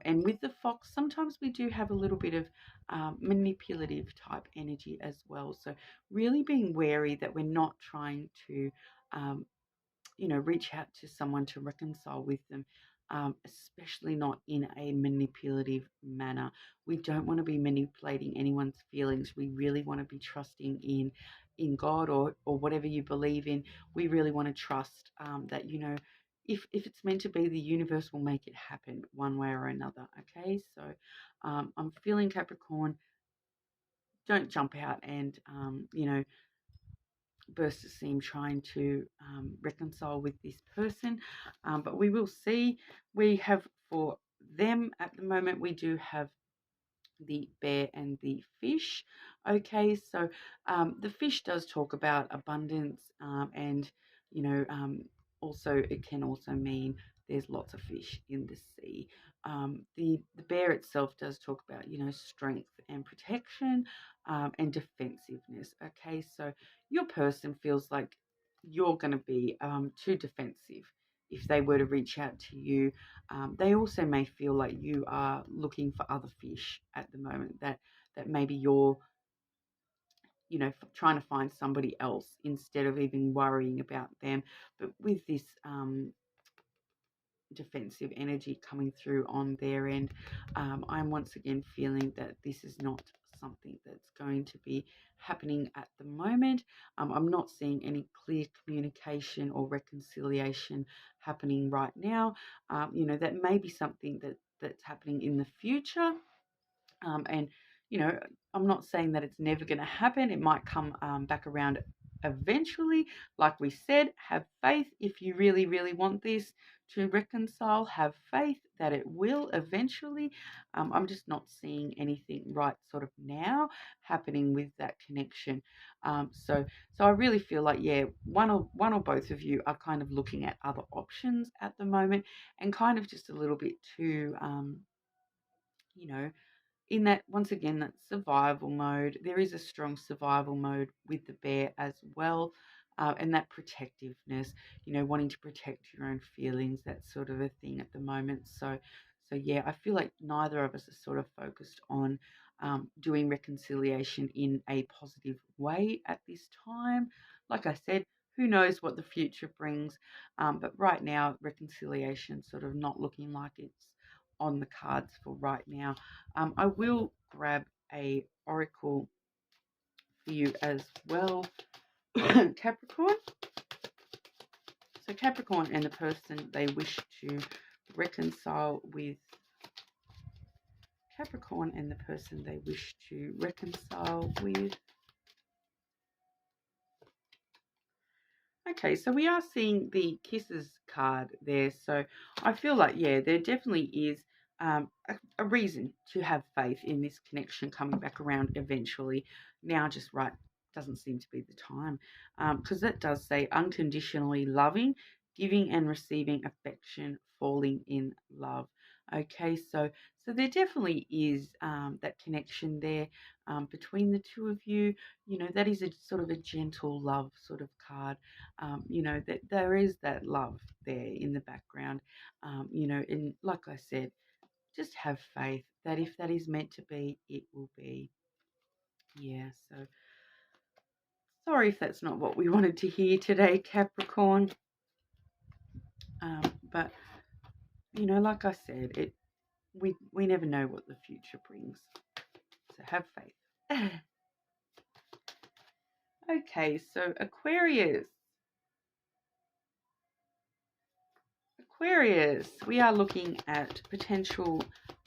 and with the fox, sometimes we do have a little bit of manipulative type energy as well. So really being wary that we're not trying to um, reach out to someone to reconcile with them, especially not in a manipulative manner. We don't want to be manipulating anyone's feelings. We really want to be trusting in God or whatever you believe in. We really want to trust that, if it's meant to be, the universe will make it happen one way or another. Okay, so I'm feeling Capricorn. Don't jump out and, burst of seam trying to reconcile with this person, but we will see. We have for them at the moment, we do have the bear and the fish. Okay, so the fish does talk about abundance, and also it can also mean there's lots of fish in the sea. The bear itself does talk about strength and protection. and defensiveness. Okay, so your person feels like you're going to be too defensive if they were to reach out to you. They also may feel like you are looking for other fish at the moment, that maybe you're, trying to find somebody else instead of even worrying about them. But with this defensive energy coming through on their end, I'm once again feeling that this is not something that's going to be happening at the moment. I'm not seeing any clear communication or reconciliation happening right now. That may be something that's happening in the future. And, I'm not saying that it's never going to happen. It might come back around eventually. Like we said, have faith. If you really, really want this to reconcile, have faith that it will eventually. I'm just not seeing anything right sort of now happening with that connection. So I really feel like, yeah, one or both of you are kind of looking at other options at the moment, and kind of just a little bit too, you know, in that, once again, that survival mode. There is a strong survival mode with the bear as well, and that protectiveness, wanting to protect your own feelings, that sort of a thing at the moment. So yeah, I feel like neither of us are sort of focused on doing reconciliation in a positive way at this time. Like I said, who knows what the future brings, but right now reconciliation sort of not looking like it's on the cards for right now. I will grab a oracle for you as well, Capricorn. So Capricorn and the person they wish to reconcile with. Capricorn and the person they wish to reconcile with. Okay, so we are seeing the kisses card there. So I feel like, yeah, there definitely is a reason to have faith in this connection coming back around eventually. Now, just right doesn't seem to be the time, because that does say unconditionally loving, giving and receiving affection, falling in love. Okay, so there definitely is that connection there between the two of you. That is a sort of a gentle love sort of card. That there is that love there in the background. And like I said, just have faith that if that is meant to be, it will be. Yeah, so sorry if that's not what we wanted to hear today, Capricorn. But like I said, we never know what the future brings. So have faith. Okay, so Aquarius. Aquarius, we are looking at potential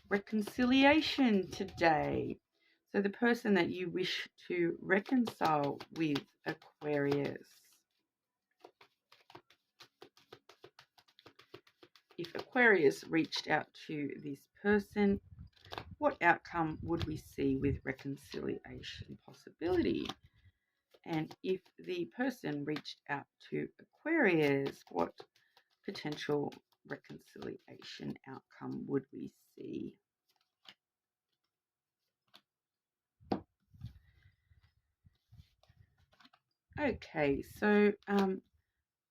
reconciliation today. So the person that you wish to reconcile with, Aquarius. If Aquarius reached out to this person, what outcome would we see with reconciliation possibility? And if the person reached out to Aquarius, what potential reconciliation outcome would we see? Okay, so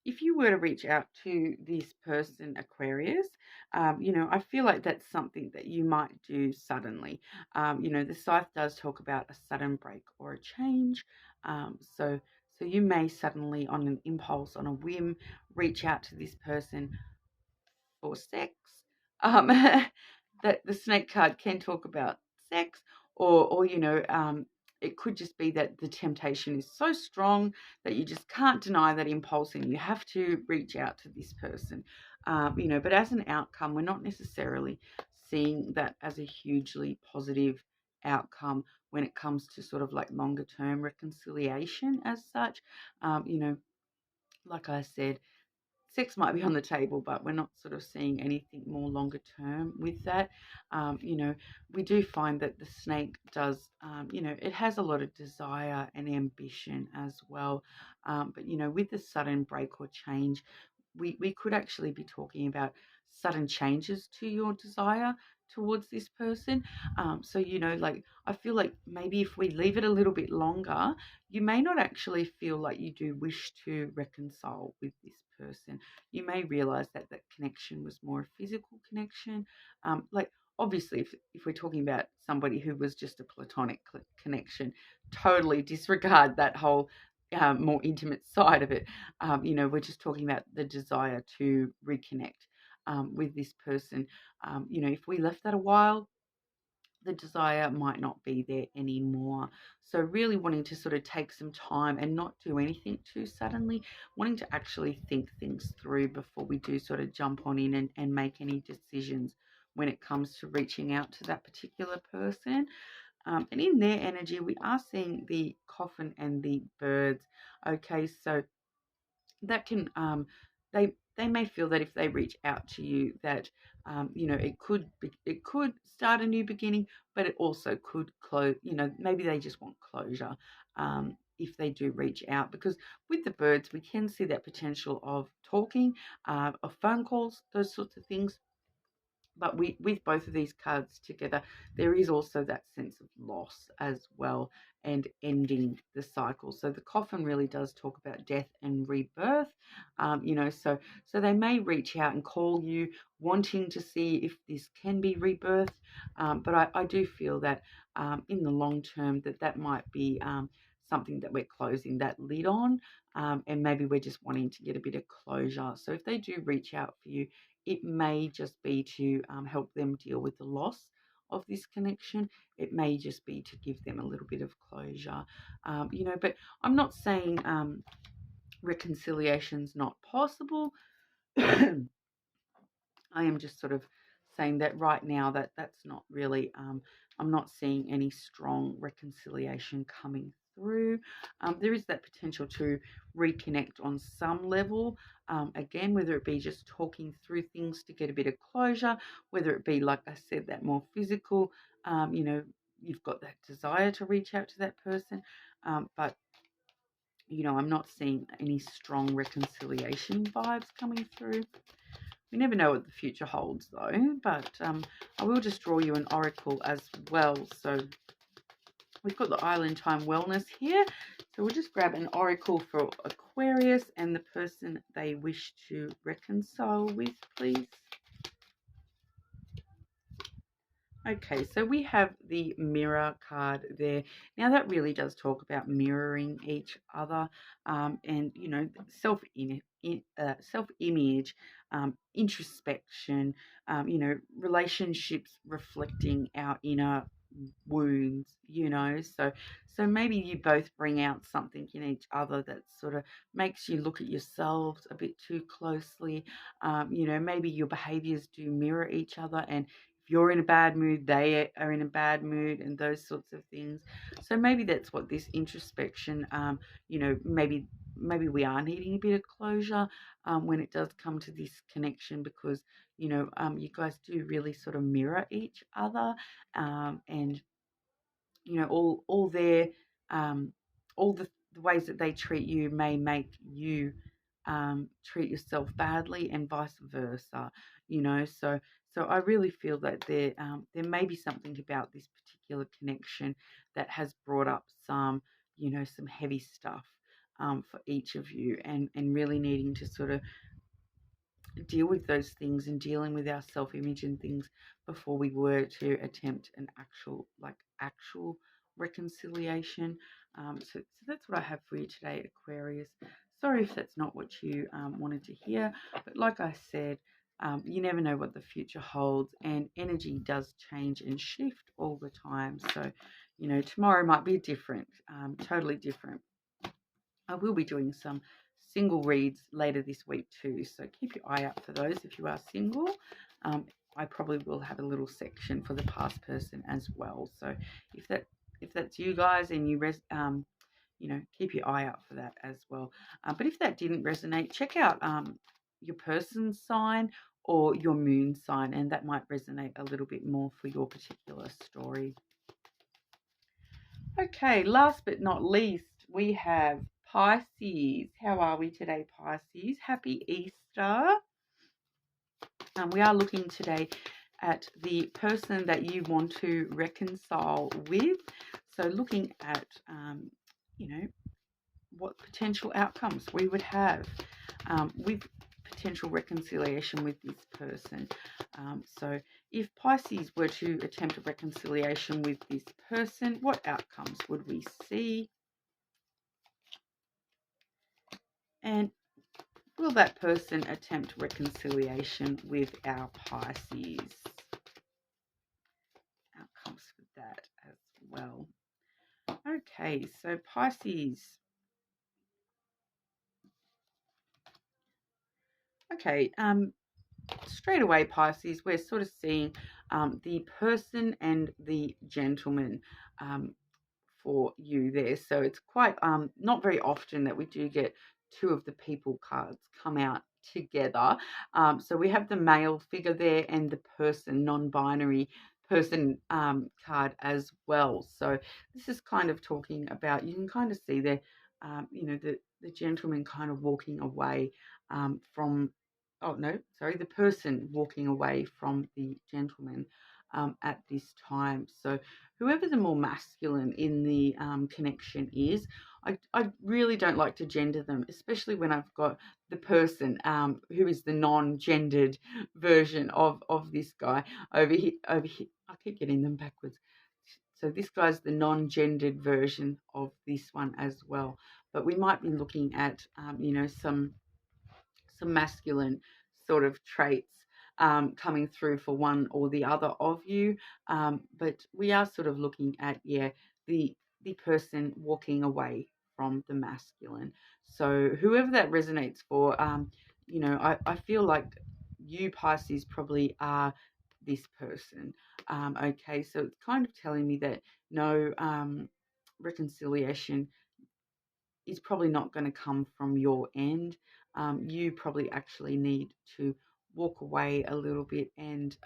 if you were to reach out to this person, Aquarius, I feel like that's something that you might do suddenly. The scythe does talk about a sudden break or a change. So you may suddenly, on an impulse, on a whim, reach out to this person for sex. Um, that the snake card can talk about sex, or it could just be that the temptation is so strong that you just can't deny that impulse and you have to reach out to this person. But as an outcome, we're not necessarily seeing that as a hugely positive outcome when it comes to sort of like longer term reconciliation as such. Like I said, sex might be on the table, but we're not sort of seeing anything more longer term with that. We do find that the snake does, it has a lot of desire and ambition as well. But with the sudden break or change, we could actually be talking about sudden changes to your desire towards this person. So, you know, like I feel like maybe if we leave it a little bit longer, you may not actually feel like you do wish to reconcile with this person. You may realize that that connection was more a physical connection. Like obviously, if we're talking about somebody who was just a platonic connection, totally disregard that whole more intimate side of it. You know, we're just talking about the desire to reconnect with this person. You know, if we left that a while, the desire might not be there anymore. So really wanting to sort of take some time and not do anything too suddenly, wanting to actually think things through before we do sort of jump on in and make any decisions when it comes to reaching out to that particular person. And in their energy, we are seeing the coffin and the birds. Okay, so that can they may feel that if they reach out to you that you know it could start a new beginning, but it also could close. You know, maybe they just want closure if they do reach out, because with the birds we can see that potential of talking, of phone calls, those sorts of things. But with both of these cards together, there is also that sense of loss as well and ending the cycle. So the coffin really does talk about death and rebirth. You know, so they may reach out and call you wanting to see if this can be rebirthed. But I do feel that in the long term that might be something that we're closing that lid on. And maybe we're just wanting to get a bit of closure. So if they do reach out for you, it may just be to help them deal with the loss of this connection. It may just be to give them a little bit of closure. You know, but I'm not saying reconciliation's not possible. I am just sort of saying that right now that's not really, I'm not seeing any strong reconciliation coming through. There is that potential to reconnect on some level, again, whether it be just talking through things to get a bit of closure, whether it be, like I said, that more physical, you know, you've got that desire to reach out to that person, but you know, I'm not seeing any strong reconciliation vibes coming through. We never know what the future holds, though, but I will just draw you an oracle as well. So we've got the Island Time Wellness here. So we'll just grab an oracle for Aquarius and the person they wish to reconcile with, please. Okay, so we have the mirror card there. Now that really does talk about mirroring each other, and you know, self-image, introspection, you know, relationships reflecting our inner wounds. You know, so maybe you both bring out something in each other that sort of makes you look at yourselves a bit too closely. You know, maybe your behaviors do mirror each other, and if you're in a bad mood, they are in a bad mood, and those sorts of things. So maybe that's what this introspection, you know, maybe we are needing a bit of closure when it does come to this connection, because you know, you guys do really sort of mirror each other, and you know, all their all the ways that they treat you may make you treat yourself badly, and vice versa. You know, so I really feel that there may be something about this particular connection that has brought up some, you know, some heavy stuff for each of you, and really needing to sort of deal with those things and dealing with our self-image and things before we were to attempt an actual reconciliation. So that's what I have for you today, Aquarius. Sorry if that's not what you wanted to hear, but like I said, you never know what the future holds, and energy does change and shift all the time. So, you know, tomorrow might be different, totally different. I will be doing some single reads later this week too, so keep your eye out for those if you are single. I probably will have a little section for the past person as well. So if that's you guys and you know, keep your eye out for that as well. But if that didn't resonate, check out your person's sign or your moon sign, and that might resonate a little bit more for your particular story. Okay, last but not least, we have Pisces. How are we today, Pisces? Happy Easter. We are looking today at the person that you want to reconcile with. So looking at, you know, what potential outcomes we would have with potential reconciliation with this person. So if Pisces were to attempt a reconciliation with this person, what outcomes would we see? And will that person attempt reconciliation with our Pisces? Outcomes for that as well. Okay, so Pisces. Okay, straight away, Pisces, we're sort of seeing the person and the gentleman for you there. So it's quite not very often that we do get two of the people cards come out together. So we have the male figure there and the person, non-binary person card as well. So this is kind of talking about, you can kind of see there, you know, the gentleman kind of walking away from, oh no, sorry, the person walking away from the gentleman at this time. So whoever the more masculine in the connection is, I really don't like to gender them, especially when I've got the person who is the non-gendered version of this guy over here. Over here, I keep getting them backwards. So this guy's the non-gendered version of this one as well. But we might be looking at, you know, some masculine sort of traits coming through for one or the other of you. But we are sort of looking at, yeah, the person walking away from the masculine. So whoever that resonates for, you know, I feel like you, Pisces, probably are this person. Okay, so it's kind of telling me that no reconciliation is probably not going to come from your end. You probably actually need to walk away a little bit and,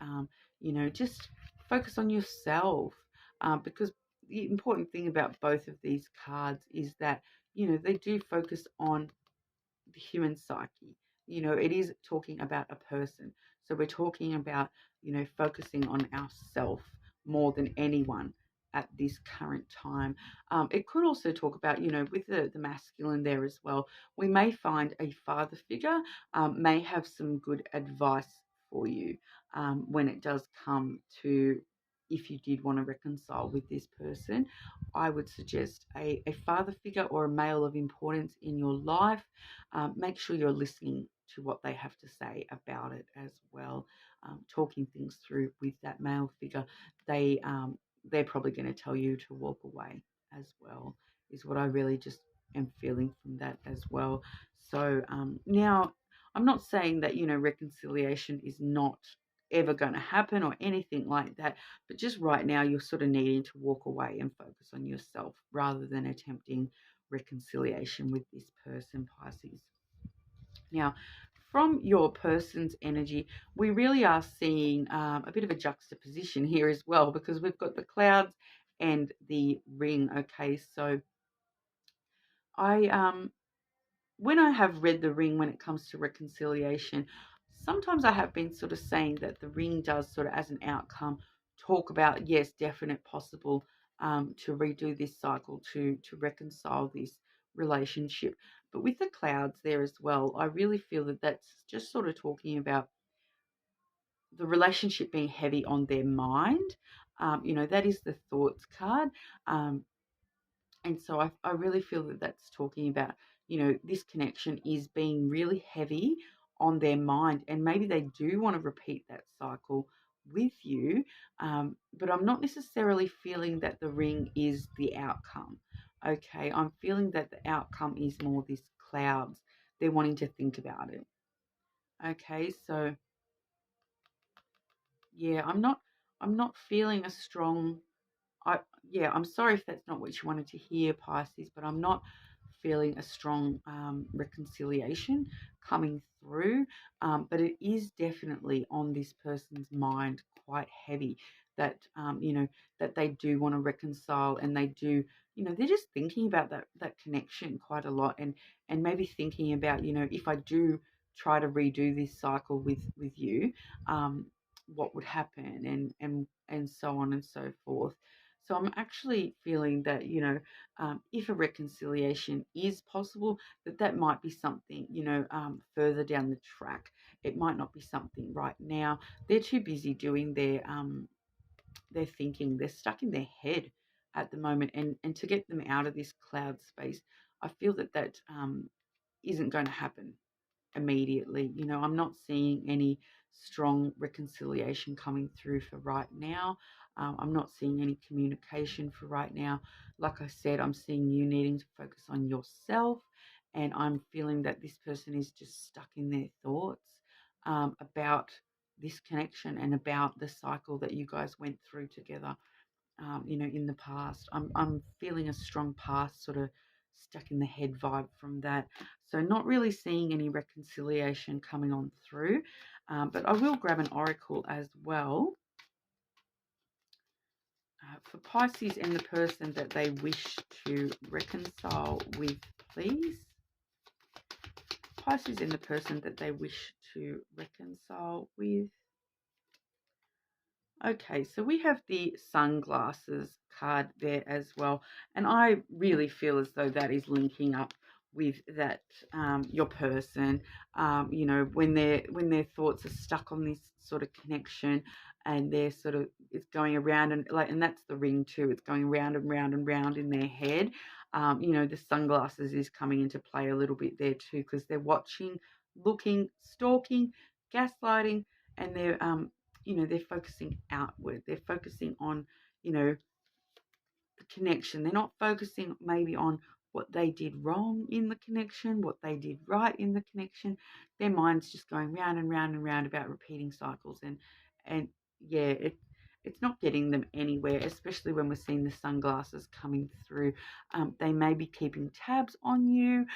you know, just focus on yourself, because the important thing about both of these cards is that, you know, they do focus on the human psyche. You know, it is talking about a person. So we're talking about, you know, focusing on ourself more than anyone at this current time. It could also talk about, you know, with the masculine there as well, we may find a father figure may have some good advice for you when it does come to, if you did want to reconcile with this person. I would suggest a father figure or a male of importance in your life. Make sure you're listening to what they have to say about it as well. Talking things through with that male figure, they're probably going to tell you to walk away as well, is what I really just am feeling from that as well. So now, I'm not saying that, you know, reconciliation is not ever going to happen or anything like that, but just right now you're sort of needing to walk away and focus on yourself rather than attempting reconciliation with this person, Pisces. Now, from your person's energy, we really are seeing a bit of a juxtaposition here as well, because we've got the clouds and the ring. Okay, so I when I have read the ring when it comes to reconciliation, sometimes I have been sort of saying that the ring does sort of as an outcome talk about, yes, definite possible to redo this cycle, to reconcile this relationship. But with the clouds there as well, I really feel that that's just sort of talking about the relationship being heavy on their mind. You know, that is the thoughts card. And so I really feel that that's talking about, you know, this connection is being really heavy on their mind. And maybe they do want to repeat that cycle with you. But I'm not necessarily feeling that the ring is the outcome. Okay. I'm feeling that the outcome is more this clouds. They're wanting to think about it. Okay. So yeah, I'm not feeling a strong I yeah, I'm sorry if that's not what you wanted to hear, Pisces, but I'm not feeling a strong reconciliation coming through. But it is definitely on this person's mind quite heavy that you know, that they do want to reconcile, and they do, you know, they're just thinking about that connection quite a lot, and maybe thinking about, you know, if I do try to redo this cycle with you, what would happen, and so on and so forth. So I'm actually feeling that, if a reconciliation is possible, that might be something, further down the track. It might not be something right now. They're too busy doing their thinking. They're stuck in their head at the moment, and to get them out of this cloud space, I feel that isn't going to happen immediately. I'm not seeing any strong reconciliation coming through for right now. I'm not seeing any communication for right now. Like I said, I'm seeing you needing to focus on yourself, and I'm feeling that this person is just stuck in their thoughts about this connection and about the cycle that you guys went through together. In the past. I'm feeling a strong past sort of stuck in the head vibe from that. So not really seeing any reconciliation coming on through, but I will grab an oracle as well for Pisces and the person that they wish to reconcile with, please. Pisces and the person that they wish to reconcile with. Okay, so we have the sunglasses card there as well, and I really feel as though that is linking up with that your person. When their thoughts are stuck on this sort of connection, and they're sort of it's going around and that's the ring too. It's going round and round and round in their head. The sunglasses is coming into play a little bit there too, because they're watching, looking, stalking, gaslighting, and they're focusing outward. They're focusing on, the connection. They're not focusing maybe on what they did wrong in the connection, what they did right in the connection. Their mind's just going round and round and round about repeating cycles, and yeah, it's not getting them anywhere, especially when we're seeing the sunglasses coming through. They may be keeping tabs on you.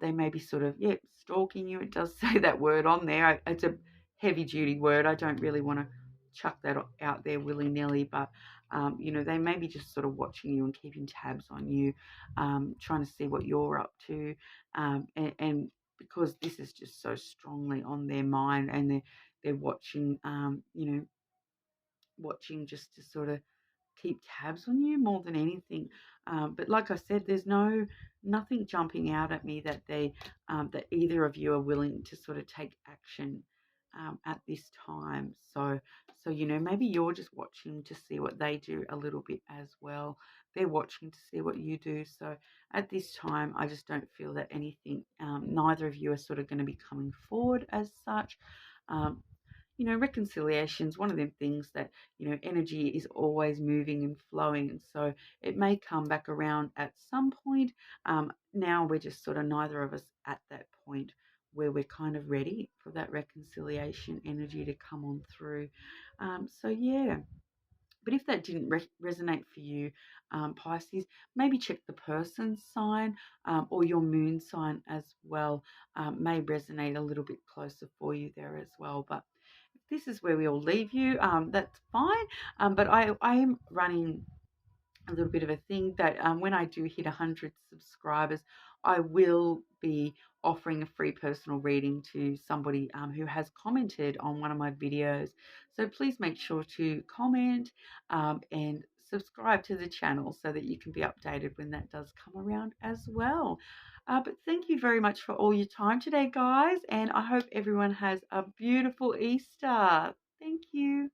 They may be sort of, stalking you. It does say that word on there. It's a heavy duty word. I don't really want to chuck that out there willy-nilly, but they may be just sort of watching you and keeping tabs on you, trying to see what you're up to, and because this is just so strongly on their mind, and they're watching, watching just to sort of keep tabs on you more than anything. But like I said, there's nothing jumping out at me that either of you are willing to sort of take action at this time. So maybe you're just watching to see what they do a little bit as well. They're watching to see what you do. So at this time, I just don't feel that anything. Neither of you are sort of going to be coming forward as such. Um, reconciliation's one of them things that, energy is always moving and flowing. And so it may come back around at some point. Now we're just sort of neither of us at that point where we're kind of ready for that reconciliation energy to come on through. So yeah. But if that didn't resonate for you, Pisces, maybe check the person's sign, or your moon sign as well. May resonate a little bit closer for you there as well. But if this is where we all leave you, that's fine. But I am running a little bit of a thing that when I do hit 100 subscribers, I will be offering a free personal reading to somebody who has commented on one of my videos. So please make sure to comment and subscribe to the channel so that you can be updated when that does come around as well. But thank you very much for all your time today, guys, and I hope everyone has a beautiful Easter. Thank you.